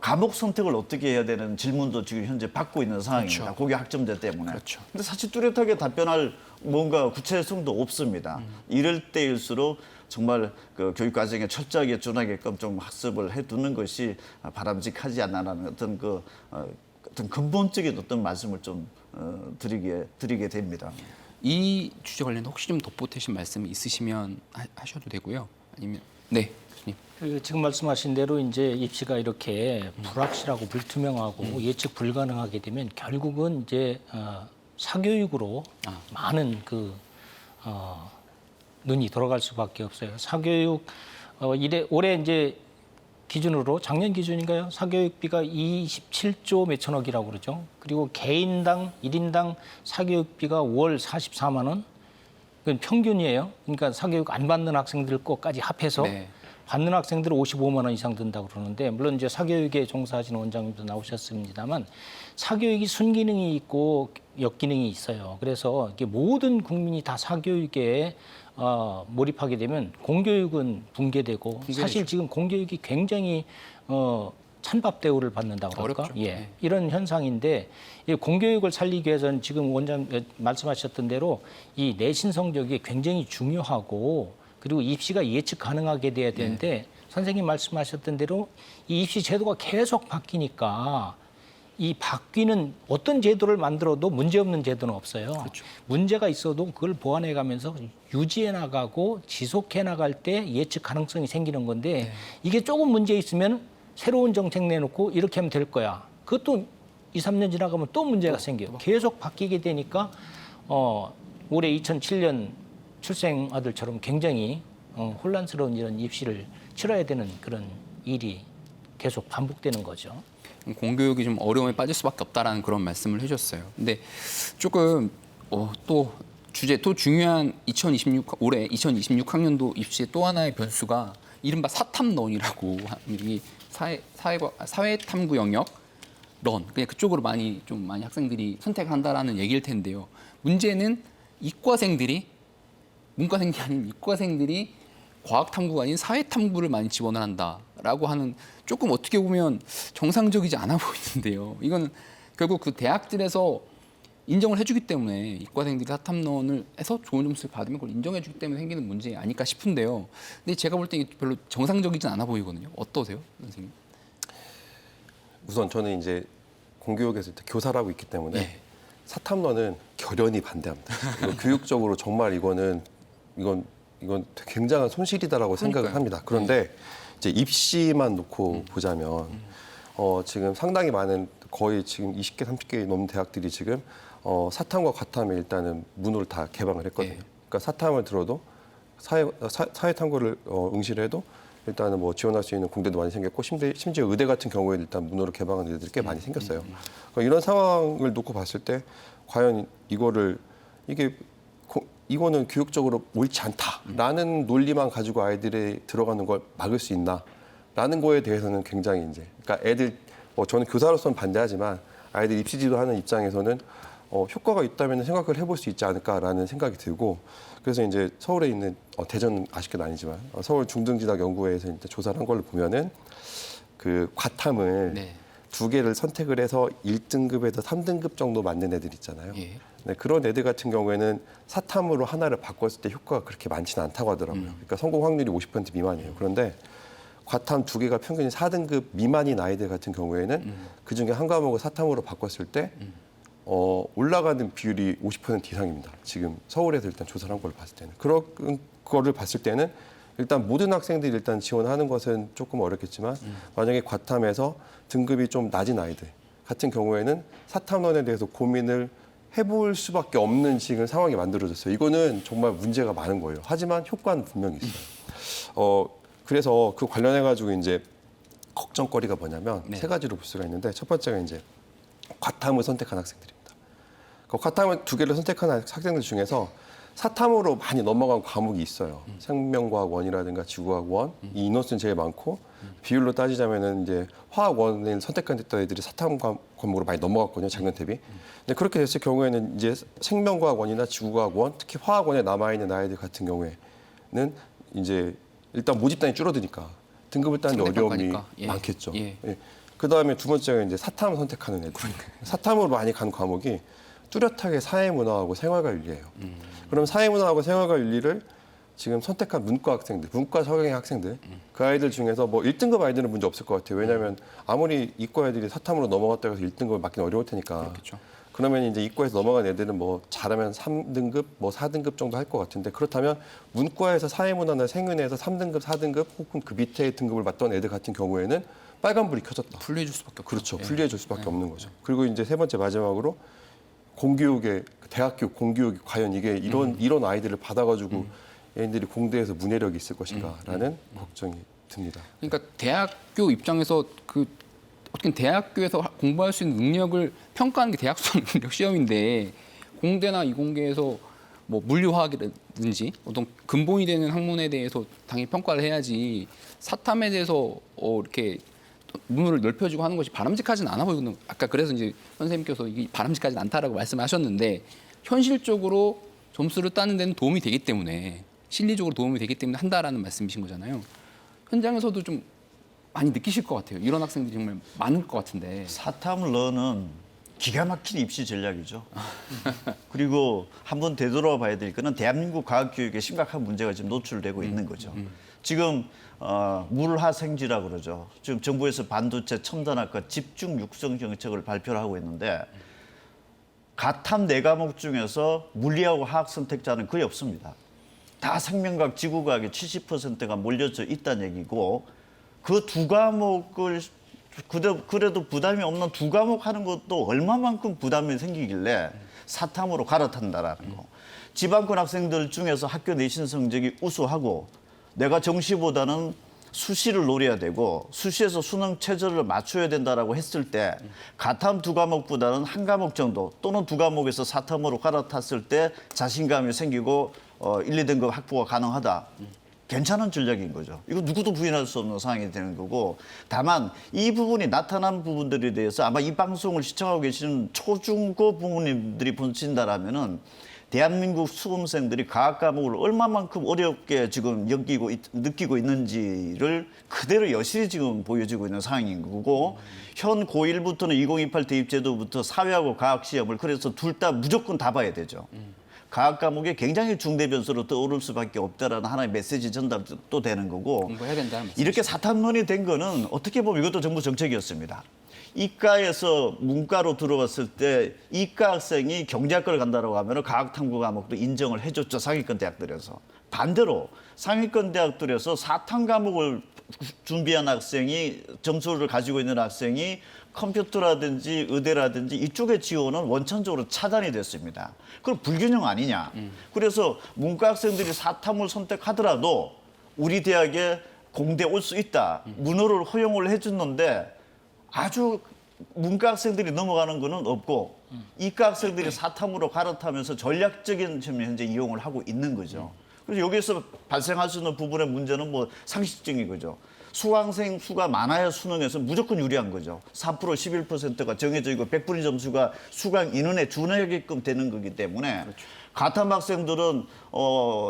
과목 선택을 어떻게 해야 되는 질문도 지금 현재 받고 있는 상황입니다. 그렇죠. 고교 학점제 때문에. 그렇죠. 근데 사실 뚜렷하게 답변할 뭔가 구체성도 없습니다. 이럴 때일수록 정말 그 교육 과정에 철저하게 준하게끔 좀 학습을 해두는 것이 바람직하지 않나라는 어떤 어떤 근본적인 어떤 말씀을 좀 드리게 됩니다. 이 주제 관련해서 혹시 좀 덧보태신 말씀 있으시면 하셔도 되고요. 아니면 네, 교수님. 지금 말씀하신 대로 이제 입시가 이렇게 불확실하고 불투명하고 예측 불가능하게 되면 결국은 이제 사교육으로 많은 눈이 돌아갈 수밖에 없어요. 사교육 올해 이제 기준으로 작년 기준인가요? 사교육비가 27조 몇천억이라고 그러죠. 그리고 개인당 1인당 사교육비가 월 44만 원. 그건 평균이에요. 그러니까 사교육 안 받는 학생들 것까지 합해서 네. 받는 학생들은 55만 원 이상 든다고 그러는데 물론 이제 사교육에 종사하시는 원장님도 나오셨습니다만 사교육이 순기능이 있고 역기능이 있어요. 그래서 이게 모든 국민이 다 사교육에 몰입하게 되면 공교육은 붕괴되고 사실 지금 공교육이 굉장히 찬밥 대우를 받는다고 그럴까? 어렵죠. 예, 네. 이런 현상인데 이 공교육을 살리기 위해서는 지금 원장 말씀하셨던 대로 이 내신 성적이 굉장히 중요하고 그리고 입시가 예측 가능하게 돼야 되는데 선생님 말씀하셨던 대로 이 입시 제도가 계속 바뀌니까 이 바뀌는 어떤 제도를 만들어도 문제없는 제도는 없어요. 그렇죠. 문제가 있어도 그걸 보완해 가면서 유지해 나가고 지속해 나갈 때 예측 가능성이 생기는 건데 이게 조금 문제 있으면 새로운 정책 내놓고 이렇게 하면 될 거야. 그것도 2, 3년 지나가면 또 문제가 생겨요. 계속 바뀌게 되니까 올해 2007년 출생 아들처럼 굉장히 혼란스러운 이런 입시를 치러야 되는 그런 일이 계속 반복되는 거죠. 공교육이 좀 어려움에 빠질 수밖에 없다라는 그런 말씀을 해주셨어요. 근데 조금 또 중요한 올해 2026학년도 입시의 또 하나의 변수가 이른바 사탐론이라고 이 사회탐구 영역 그냥 그쪽으로 많이 학생들이 선택을 한다라는 얘기일 텐데요. 문제는 문과생이 아닌 이과생들이 과학탐구가 아닌 사회탐구를 많이 지원을 한다라고 하는 조금 어떻게 보면 정상적이지 않아 보이는데요. 이건 결국 그 대학들에서 인정을 해주기 때문에 이과생들이 사탐론을 해서 좋은 점수를 받으면 그걸 인정해주기 때문에 생기는 문제 아닐까 싶은데요. 근데 제가 볼 때 이게 별로 정상적이진 않아 보이거든요. 어떠세요, 선생님? 우선 저는 이제 공교육에서 교사를 하고 있기 때문에 사탐론은 결연히 반대합니다. 교육적으로 정말 이건 굉장한 손실이다라고 생각을 합니다. 그런데 이제 입시만 놓고 보자면 지금 상당히 많은 거의 지금 20개, 30개 넘는 대학들이 지금 사탐과 과탐에 일단은 문호를 다 개방을 했거든요. 예. 그러니까 사탐을 들어도 사회탐구를 응시를 해도 일단은 뭐 지원할 수 있는 공대도 많이 생겼고 심지어 의대 같은 경우에 일단 문호를 개방한 의대들이 꽤 많이 생겼어요. 그러니까 이런 상황을 놓고 봤을 때 과연 이거는 교육적으로 옳지 않다라는 논리만 가지고 아이들이 들어가는 걸 막을 수 있나라는 거에 대해서는 굉장히 그러니까 애들 저는 교사로서는 반대하지만 아이들 입시 지도하는 입장에서는 효과가 있다면 생각을 해볼 수 있지 않을까라는 생각이 들고 그래서 이제 서울에 있는 대전은 아쉽게도 아니지만 서울 중등지대연구회에서 이제 조사를 한 걸로 보면은 그 과탐을 네. 2개를 선택을 해서 1등급에서 3등급 정도 맞는 애들 있잖아요. 예. 네, 그런 애들 같은 경우에는 사탐으로 하나를 바꿨을 때 효과가 그렇게 많지는 않다고 하더라고요. 그러니까 성공 확률이 50% 미만이에요. 그런데 과탐 2개가 평균이 4등급 미만인 아이들 같은 경우에는 그중에 한 과목을 사탐으로 바꿨을 때 올라가는 비율이 50% 이상입니다. 지금 서울에서 일단 조사를 한 걸 봤을 때는. 그런 거를 봤을 때는 일단 모든 학생들이 일단 지원하는 것은 조금 어렵겠지만 만약에 과탐에서 등급이 좀 낮은 아이들 같은 경우에는 사탐론에 대해서 고민을 해볼 수밖에 없는 지금 상황이 만들어졌어요. 이거는 정말 문제가 많은 거예요. 하지만 효과는 분명히 있어요. 그래서 그 관련해가지고 이제 걱정거리가 뭐냐면 네. 3가지로 볼 수가 있는데 첫 번째가 이제 과탐을 선택한 학생들입니다. 그 과탐을 2개를 선택한 학생들 중에서 사탐으로 많이 넘어간 과목이 있어요. 생명과학 1이라든가 지구과학 1, 이 인원수는 제일 많고 비율로 따지자면은 이제 화학 1을 선택한 애들이 사탐 과목으로 많이 넘어갔거든요, 작년 대비. 근데 그렇게 됐을 경우에는 이제 생명과학 1이나 지구과학 1, 특히 화학 1에 남아 있는 아이들 같은 경우에는 이제 일단 모집단이 줄어드니까 등급을 따는 데 어려움이 상대평가니까. 예. 많겠죠. 예. 예. 그 다음에 두 번째가 이제 사탐을 선택하는 애들. 사탐으로 많이 간 과목이 뚜렷하게 사회문화하고 생활과윤리예요. 그럼 사회문화하고 생활과윤리를 지금 선택한 문과 학생들, 문과 성향의 학생들, 그 아이들 중에서 뭐 1등급 아이들은 문제 없을 것 같아요. 왜냐하면 아무리 이과 애들이 사탐으로 넘어갔다고 해서 1등급을 맞기는 어려울 테니까. 그렇겠죠. 그러면 이제 이과에서 넘어간 애들은 뭐 잘하면 3등급, 뭐 4등급 정도 할 것 같은데 그렇다면 문과에서 사회문화나 생윤에서 3등급, 4등급 혹은 그 밑에 등급을 맞던 애들 같은 경우에는 빨간불이 켜졌다. 분리해줄 수밖에 없죠. 그렇죠. 예. 분리해줄 수밖에 없는 거죠. 그리고 이제 세 번째 마지막으로 공교육의 대학교 공교육이 과연 이게 이런 아이들을 받아가지고 얘네들이 공대에서 문해력이 있을 것인가라는 걱정이 듭니다. 그러니까 대학교 입장에서 어떻게 대학교에서 공부할 수 있는 능력을 평가하는 게 대학 수학 능력 시험인데 공대나 이공계에서 뭐 물리화학이라든지 어떤 근본이 되는 학문에 대해서 당연히 평가를 해야지 사탐에 대해서 이렇게 문호를 넓혀주고 하는 것이 바람직하지는 않아 보이거든요. 아까 그래서 이제 선생님께서 이게 바람직하지 않다라고 말씀하셨는데 현실적으로 점수를 따는 데는 도움이 되기 때문에 실리적으로 도움이 되기 때문에 한다라는 말씀이신 거잖아요. 현장에서도 좀 많이 느끼실 것 같아요. 이런 학생들이 정말 많을 것 같은데. 사탐러는 기가 막힌 입시 전략이죠. 그리고 한번 되돌아 봐야 될 거는 대한민국 과학교육에 심각한 문제가 지금 노출되고 있는 거죠. 지금 물하생지라고 그러죠. 지금 정부에서 반도체 첨단학과 집중 육성 정책을 발표를 하고 있는데 가탐 4과목 중에서 물리하고 화학 선택자는 거의 없습니다. 다 생명과학, 지구과학에 70%가 몰려져 있다는 얘기고 그 2과목을 그래도 부담이 없는 2과목 하는 것도 얼마만큼 부담이 생기길래 사탐으로 갈아탄다라는 거. 지방권 학생들 중에서 학교 내신 성적이 우수하고 내가 정시보다는 수시를 노려야 되고 수시에서 수능 최저를 맞춰야 된다라고 했을 때 가탐 2과목보다는 1과목 정도 또는 2과목에서 사탐으로 갈아탔을 때 자신감이 생기고 1, 2등급 확보가 가능하다. 괜찮은 전략인 거죠. 이거 누구도 부인할 수 없는 상황이 되는 거고 다만 이 부분이 나타난 부분들에 대해서 아마 이 방송을 시청하고 계시는 초중고 부모님들이 보신다라면은 대한민국 수험생들이 과학 과목을 얼마만큼 어렵게 지금 느끼고 있는지를 그대로 여실히 지금 보여지고 있는 상황인 거고 현 고1부터는 2028 대입제도부터 사회하고 과학 시험을 그래서 둘 다 무조건 다 봐야 되죠. 과학 과목이 굉장히 중대 변수로 떠오를 수밖에 없다라는 하나의 메시지 전달도 되는 거고 공부해야 된다는 말씀. 이렇게 사탐론이 된 거는 어떻게 보면 이것도 정부 정책이었습니다. 이과에서 문과로 들어왔을 때 이과 학생이 경제학과를 간다고 하면 과학탐구 과목도 인정을 해줬죠. 상위권 대학들에서. 반대로 상위권 대학들에서 사탐 과목을 준비한 학생이 점수를 가지고 있는 학생이 컴퓨터라든지 의대라든지 이쪽의 지원은 원천적으로 차단이 됐습니다. 그럼 불균형 아니냐. 그래서 문과 학생들이 사탐을 선택하더라도 우리 대학에 공대 올 수 있다. 문호를 허용을 해줬는데 아주 문과 학생들이 넘어가는 거는 없고 이과 학생들이 사탐으로 갈아타면서 전략적인 점을 현재 이용을 하고 있는 거죠. 그래서 여기서 발생할 수 있는 부분의 문제는 뭐 상식적인 거죠. 수강생 수가 많아야 수능에서 무조건 유리한 거죠. 4% 11%가 정해져 있고 100분위 점수가 수강 인원에 준하게끔 되는 거기 때문에 가탐 학생들은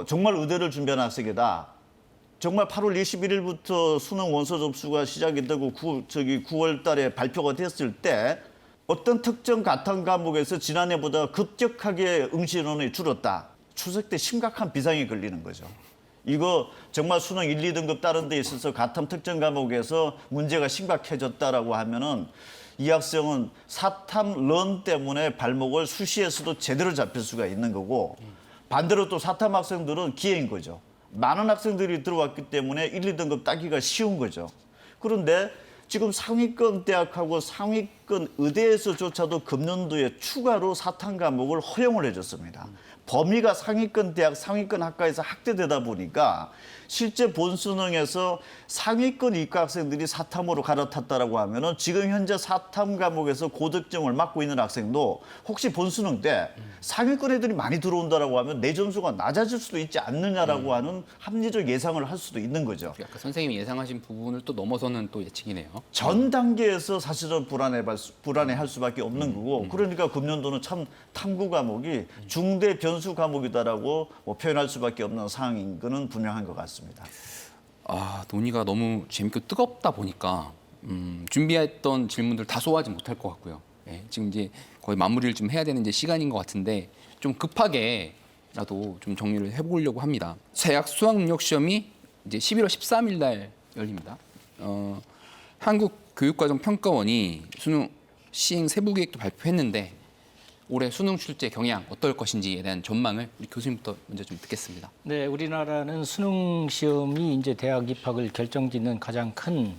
정말 의대를 준비하는 학생이다. 정말 8월 21일부터 수능 원서 접수가 시작이 되고 9월 달에 발표가 됐을 때 어떤 특정 가탐 과목에서 지난해보다 급격하게 응시 인원이 줄었다. 추석 때 심각한 비상이 걸리는 거죠. 이거 정말 수능 1, 2등급 다른 데 있어서 가탐 특정 과목에서 문제가 심각해졌다라고 하면은 이 학생은 사탐 런 때문에 발목을 수시에서도 제대로 잡힐 수가 있는 거고 반대로 또 사탐 학생들은 기회인 거죠. 많은 학생들이 들어왔기 때문에 1, 2등급 따기가 쉬운 거죠. 그런데 지금 상위권 대학하고 상위권 의대에서조차도 금년도에 추가로 사탐 과목을 허용을 해줬습니다. 범위가 상위권 대학, 상위권 학과에서 확대되다 보니까 실제 본수능에서 상위권 이과 학생들이 사탐으로 갈아탔다라고 하면은 지금 현재 사탐 과목에서 고득점을 맡고 있는 학생도 혹시 본수능 때 상위권 애들이 많이 들어온다라고 하면 내 점수가 낮아질 수도 있지 않느냐라고 하는 합리적 예상을 할 수도 있는 거죠. 약간 선생님이 예상하신 부분을 또 넘어서는 또 예측이네요. 전 단계에서 사실은 불안해할 수밖에 없는 거고 그러니까 금년도는 참 탐구 과목이 중대 변수 과목이다라고 뭐 표현할 수밖에 없는 상황인 거는 분명한 것 같습니다. 논의가 너무 재밌고 뜨겁다 보니까 준비했던 질문들 다 소화하지 못할 것 같고요. 예, 지금 이제 거의 마무리를 좀 해야 되는 이제 시간인 것 같은데 좀 급하게라도 좀 정리를 해보려고 합니다. 세학 수학능력 시험이 이제 11월 13일 날 열립니다. 한국교육과정평가원이 수능 시행 세부 계획도 발표했는데 올해 수능 출제 경향 어떨 것인지에 대한 전망을 우리 교수님부터 먼저 좀 듣겠습니다. 네, 우리나라는 수능 시험이 이제 대학 입학을 결정짓는 가장 큰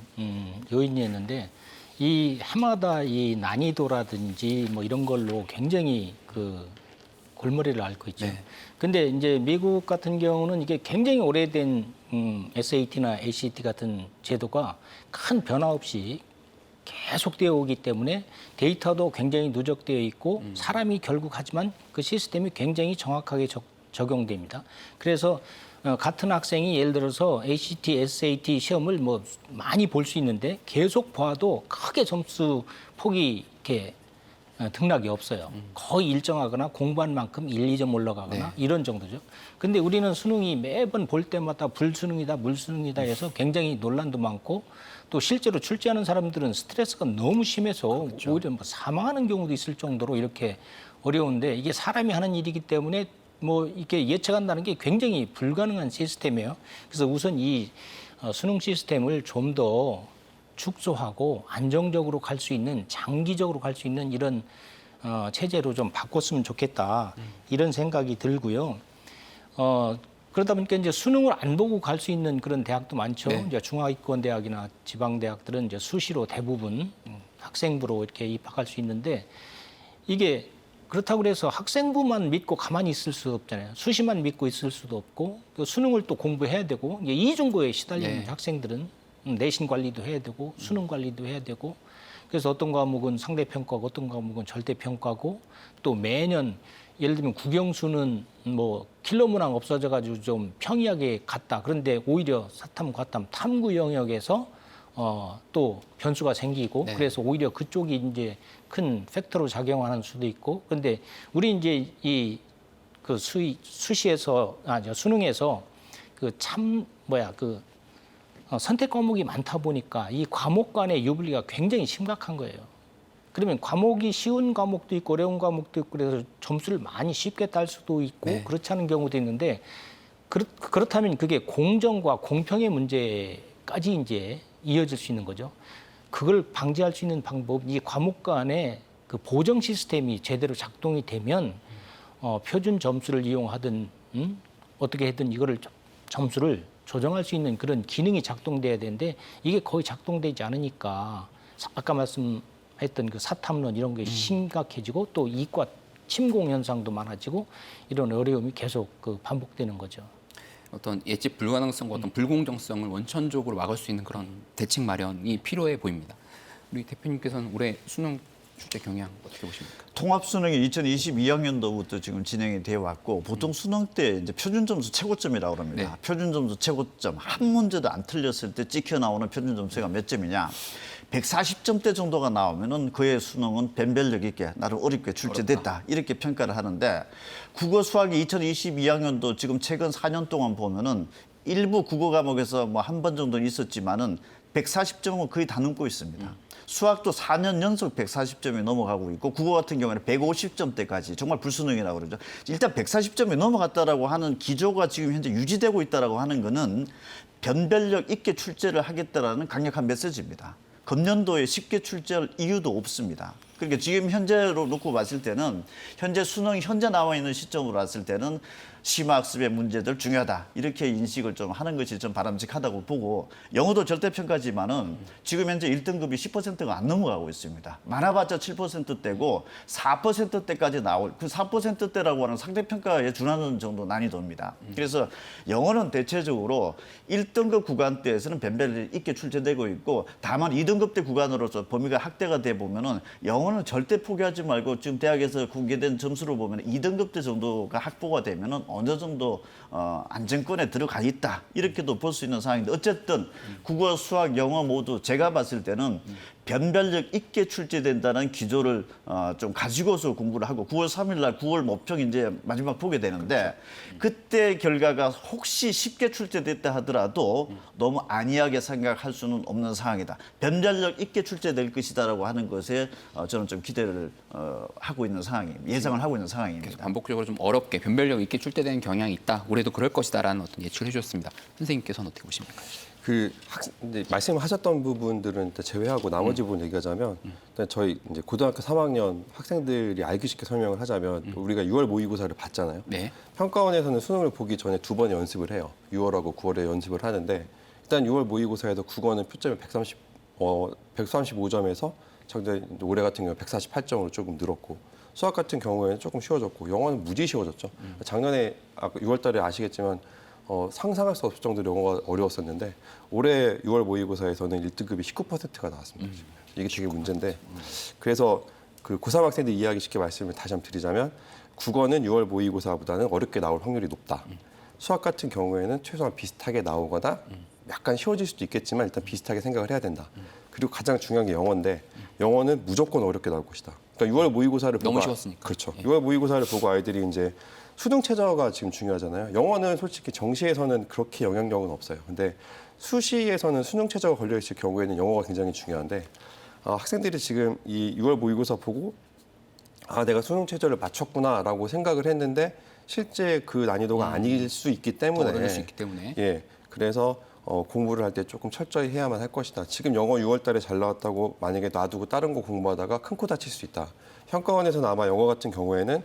요인이었는데 이 해마다 이 난이도라든지 뭐 이런 걸로 굉장히 그 골머리를 앓고 있죠. 네. 근데 이제 미국 같은 경우는 이게 굉장히 오래된 SAT나 ACT 같은 제도가 큰 변화 없이 계속되어 오기 때문에 데이터도 굉장히 누적되어 있고 사람이 결국 하지만 그 시스템이 굉장히 정확하게 적용됩니다. 그래서 같은 학생이 예를 들어서 ACT, SAT 시험을 뭐 많이 볼 수 있는데 계속 봐도 크게 점수 폭이 이렇게 등락이 없어요. 거의 일정하거나 공부한 만큼 1, 2점 올라가거나 이런 정도죠. 근데 우리는 수능이 매번 볼 때마다 불수능이다, 물수능이다 해서 굉장히 논란도 많고 또 실제로 출제하는 사람들은 스트레스가 너무 심해서 오히려 뭐 사망하는 경우도 있을 정도로 이렇게 어려운데 이게 사람이 하는 일이기 때문에 뭐 이렇게 예측한다는 게 굉장히 불가능한 시스템이에요. 그래서 우선 이 수능 시스템을 좀 더 축소하고 안정적으로 갈 수 있는 장기적으로 갈 수 있는 이런 체제로 좀 바꿨으면 좋겠다 이런 생각이 들고요. 그러다 보니까 이제 수능을 안 보고 갈 수 있는 그런 대학도 많죠. 네. 이제 중하위권 대학이나 지방 대학들은 이제 수시로 대부분 학생부로 이렇게 입학할 수 있는데 이게 그렇다고 해서 학생부만 믿고 가만히 있을 수 없잖아요. 수시만 믿고 있을 수도 없고 또 수능을 또 공부해야 되고 이제 이중고에 시달리는 학생들은 내신 관리도 해야 되고 수능 관리도 해야 되고 그래서 어떤 과목은 상대평가고 어떤 과목은 절대평가고 또 매년 예를 들면 국영수는 뭐 킬러 문항 없어져 가지고 좀 평이하게 갔다. 그런데 오히려 사탐, 과탐, 탐구 영역에서 또 변수가 생기고 그래서 오히려 그쪽이 이제 큰 팩터로 작용하는 수도 있고 그런데 우리 이제 이 그 수시에서 수능에서 그 선택 과목이 많다 보니까 이 과목 간의 유불리가 굉장히 심각한 거예요. 그러면 과목이 쉬운 과목도 있고 어려운 과목도 있고 그래서 점수를 많이 쉽게 딸 수도 있고 그렇지 않은 경우도 있는데 그렇다면 그게 공정과 공평의 문제까지 이제 이어질 수 있는 거죠. 그걸 방지할 수 있는 방법, 이 과목 간의 그 보정 시스템이 제대로 작동이 되면 표준 점수를 이용하든 어떻게 하든 이거를 점수를 조정할 수 있는 그런 기능이 작동돼야 되는데 이게 거의 작동되지 않으니까 아까 말씀했던 그 사탐론 이런 게 심각해지고 또 이과 침공 현상도 많아지고 이런 어려움이 계속 그 반복되는 거죠. 어떤 예측 불가능성과 어떤 불공정성을 원천적으로 막을 수 있는 그런 대책 마련이 필요해 보입니다. 우리 대표님께서는 올해 수능 출제 경향 어떻게 보십니까? 통합 수능이 2022학년도부터 지금 진행이 되어 왔고 보통 수능 때 이제 표준 점수 최고점이라고 합니다. 네. 표준 점수 최고점 한 문제도 안 틀렸을 때 찍혀 나오는 표준 점수가 몇 점이냐? 140점대 정도가 나오면은 그의 수능은 변별력 있게 나름 어렵게 출제됐다 이렇게 평가를 하는데 국어 수학이 2022학년도 지금 최근 4년 동안 보면은 일부 국어 과목에서 뭐 한 번 정도는 있었지만은 140점은 거의 다 넘고 있습니다. 수학도 4년 연속 140점이 넘어가고 있고 국어 같은 경우에는 150점대까지 정말 불수능이라고 그러죠. 일단 140점이 넘어갔다라고 하는 기조가 지금 현재 유지되고 있다라고 하는 거는 변별력 있게 출제를 하겠다라는 강력한 메시지입니다. 금년도에 쉽게 출제할 이유도 없습니다. 그러니까 지금 현재로 놓고 봤을 때는 현재 수능 현재 나와 있는 시점으로 봤을 때는 심화학습의 문제들 중요하다 이렇게 인식을 좀 하는 것이 좀 바람직하다고 보고 영어도 절대평가지만은 지금 현재 1등급이 10%가 안 넘어가고 있습니다. 많아봤자 7%대고 4%대까지 나올 그 4%대라고 하는 상대평가에 준하는 정도 난이도입니다. 그래서 영어는 대체적으로 1등급 구간대에서는 변별이 있게 출제되고 있고 다만 2등급대 구간으로서 범위가 확대가 돼 보면은 영어는 절대 포기하지 말고 지금 대학에서 공개된 점수로 보면 2등급대 정도가 확보가 되면은 어느 정도 안정권에 들어가 있다 이렇게도 볼 수 있는 상황인데 어쨌든 국어, 수학, 영어 모두 제가 봤을 때는 변별력 있게 출제된다는 기조를 좀 가지고서 공부를 하고 9월 3일 날 9월 모평 이제 마지막 보게 되는데 그때 결과가 혹시 쉽게 출제됐다 하더라도 너무 안이하게 생각할 수는 없는 상황이다. 변별력 있게 출제될 것이다라고 하는 것에 저는 좀 기대를 하고 있는 상황입니다. 예상을 하고 있는 상황입니다. 계속 반복적으로 좀 어렵게 변별력 있게 출제되는 경향이 있다. 올해도 그럴 것이다라는 어떤 예측을 해주셨습니다. 선생님께서는 어떻게 보십니까? 이제 말씀하셨던 부분들은 일단 제외하고 나머지 부분 얘기하자면 일단 저희 이제 고등학교 3학년 학생들이 알기 쉽게 설명을 하자면 우리가 6월 모의고사를 봤잖아요. 네. 평가원에서는 수능을 보기 전에 2번 연습을 해요. 6월하고 9월에 연습을 하는데 일단 6월 모의고사에서 국어는 표점이 135점에서 올해 같은 경우 148점으로 조금 늘었고 수학 같은 경우에는 조금 쉬워졌고 영어는 무지 쉬워졌죠. 작년에 6월 달에 아시겠지만 상상할 수 없을 정도로 영어가 어려웠었는데 올해 6월 모의고사에서는 1등급이 19%가 나왔습니다. 이게 되게 문제인데 그래서 그 고3 학생들 이해하기 쉽게 말씀을 다시 한번 드리자면 국어는 6월 모의고사보다는 어렵게 나올 확률이 높다. 수학 같은 경우에는 최소한 비슷하게 나오거나 약간 쉬워질 수도 있겠지만 일단 비슷하게 생각을 해야 된다. 그리고 가장 중요한 게 영어인데 영어는 무조건 어렵게 나올 것이다. 그러니까 6월 모의고사를 보고 너무 쉬웠으니까. 그렇죠. 예. 6월 모의고사를 보고 아이들이 이제 수능 최저가 지금 중요하잖아요. 영어는 솔직히 정시에서는 그렇게 영향력은 없어요. 근데 수시에서는 수능 최저가 걸려 있을 경우에는 영어가 굉장히 중요한데 학생들이 지금 이 6월 모의고사 보고 내가 수능 최저를 맞췄구나라고 생각을 했는데 실제 그 난이도가 아닐 수 있기 때문에 어려울 수 있기 때문에. 예. 그래서 공부를 할 때 조금 철저히 해야만 할 것이다. 지금 영어 6월 달에 잘 나왔다고 만약에 놔두고 다른 거 공부하다가 큰 코 다칠 수 있다. 평가원에서는 아마 영어 같은 경우에는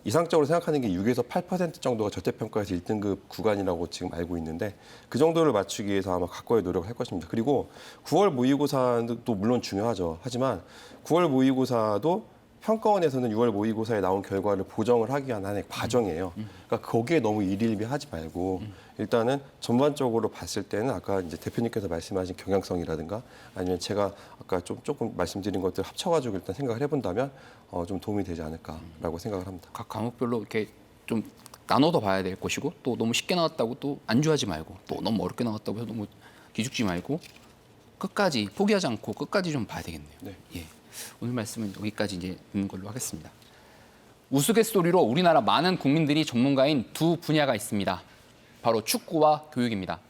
이상적으로 생각하는 게 6에서 8% 정도가 절대평가에서 1등급 구간이라고 지금 알고 있는데 그 정도를 맞추기 위해서 아마 각고의 노력을 할 것입니다. 그리고 9월 모의고사도 물론 중요하죠. 하지만 9월 모의고사도 평가원에서는 6월 모의고사에 나온 결과를 보정을 하기 위한 하나의 과정이에요. 그러니까 거기에 너무 일일비하지 말고 일단은 전반적으로 봤을 때는 아까 이제 대표님께서 말씀하신 경향성이라든가 아니면 제가 아까 조금 말씀드린 것들 합쳐가지고 일단 생각을 해본다면 좀 도움이 되지 않을까라고 생각을 합니다. 각 과목별로 이렇게 좀 나눠서 봐야 될 것이고 또 너무 쉽게 나왔다고 또 안주하지 말고 또 너무 어렵게 나왔다고 해서 너무 기죽지 말고 끝까지 포기하지 않고 끝까지 좀 봐야 되겠네요. 네. 예. 오늘 말씀은 여기까지 이제 듣는 걸로 하겠습니다. 우스갯소리로 우리나라 많은 국민들이 전문가인 두 분야가 있습니다. 바로 축구와 교육입니다.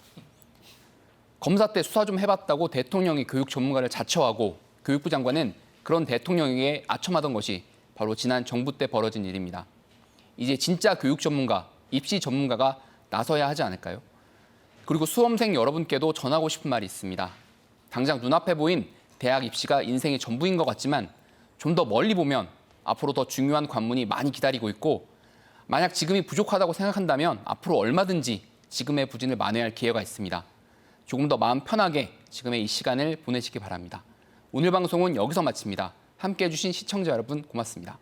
검사 때 수사 좀 해봤다고 대통령이 교육 전문가를 자처하고 교육부 장관은 그런 대통령에게 아첨하던 것이 바로 지난 정부 때 벌어진 일입니다. 이제 진짜 교육 전문가, 입시 전문가가 나서야 하지 않을까요? 그리고 수험생 여러분께도 전하고 싶은 말이 있습니다. 당장 눈앞에 보인 대학 입시가 인생의 전부인 것 같지만 좀 더 멀리 보면 앞으로 더 중요한 관문이 많이 기다리고 있고 만약 지금이 부족하다고 생각한다면 앞으로 얼마든지 지금의 부진을 만회할 기회가 있습니다. 조금 더 마음 편하게 지금의 이 시간을 보내시기 바랍니다. 오늘 방송은 여기서 마칩니다. 함께해 주신 시청자 여러분 고맙습니다.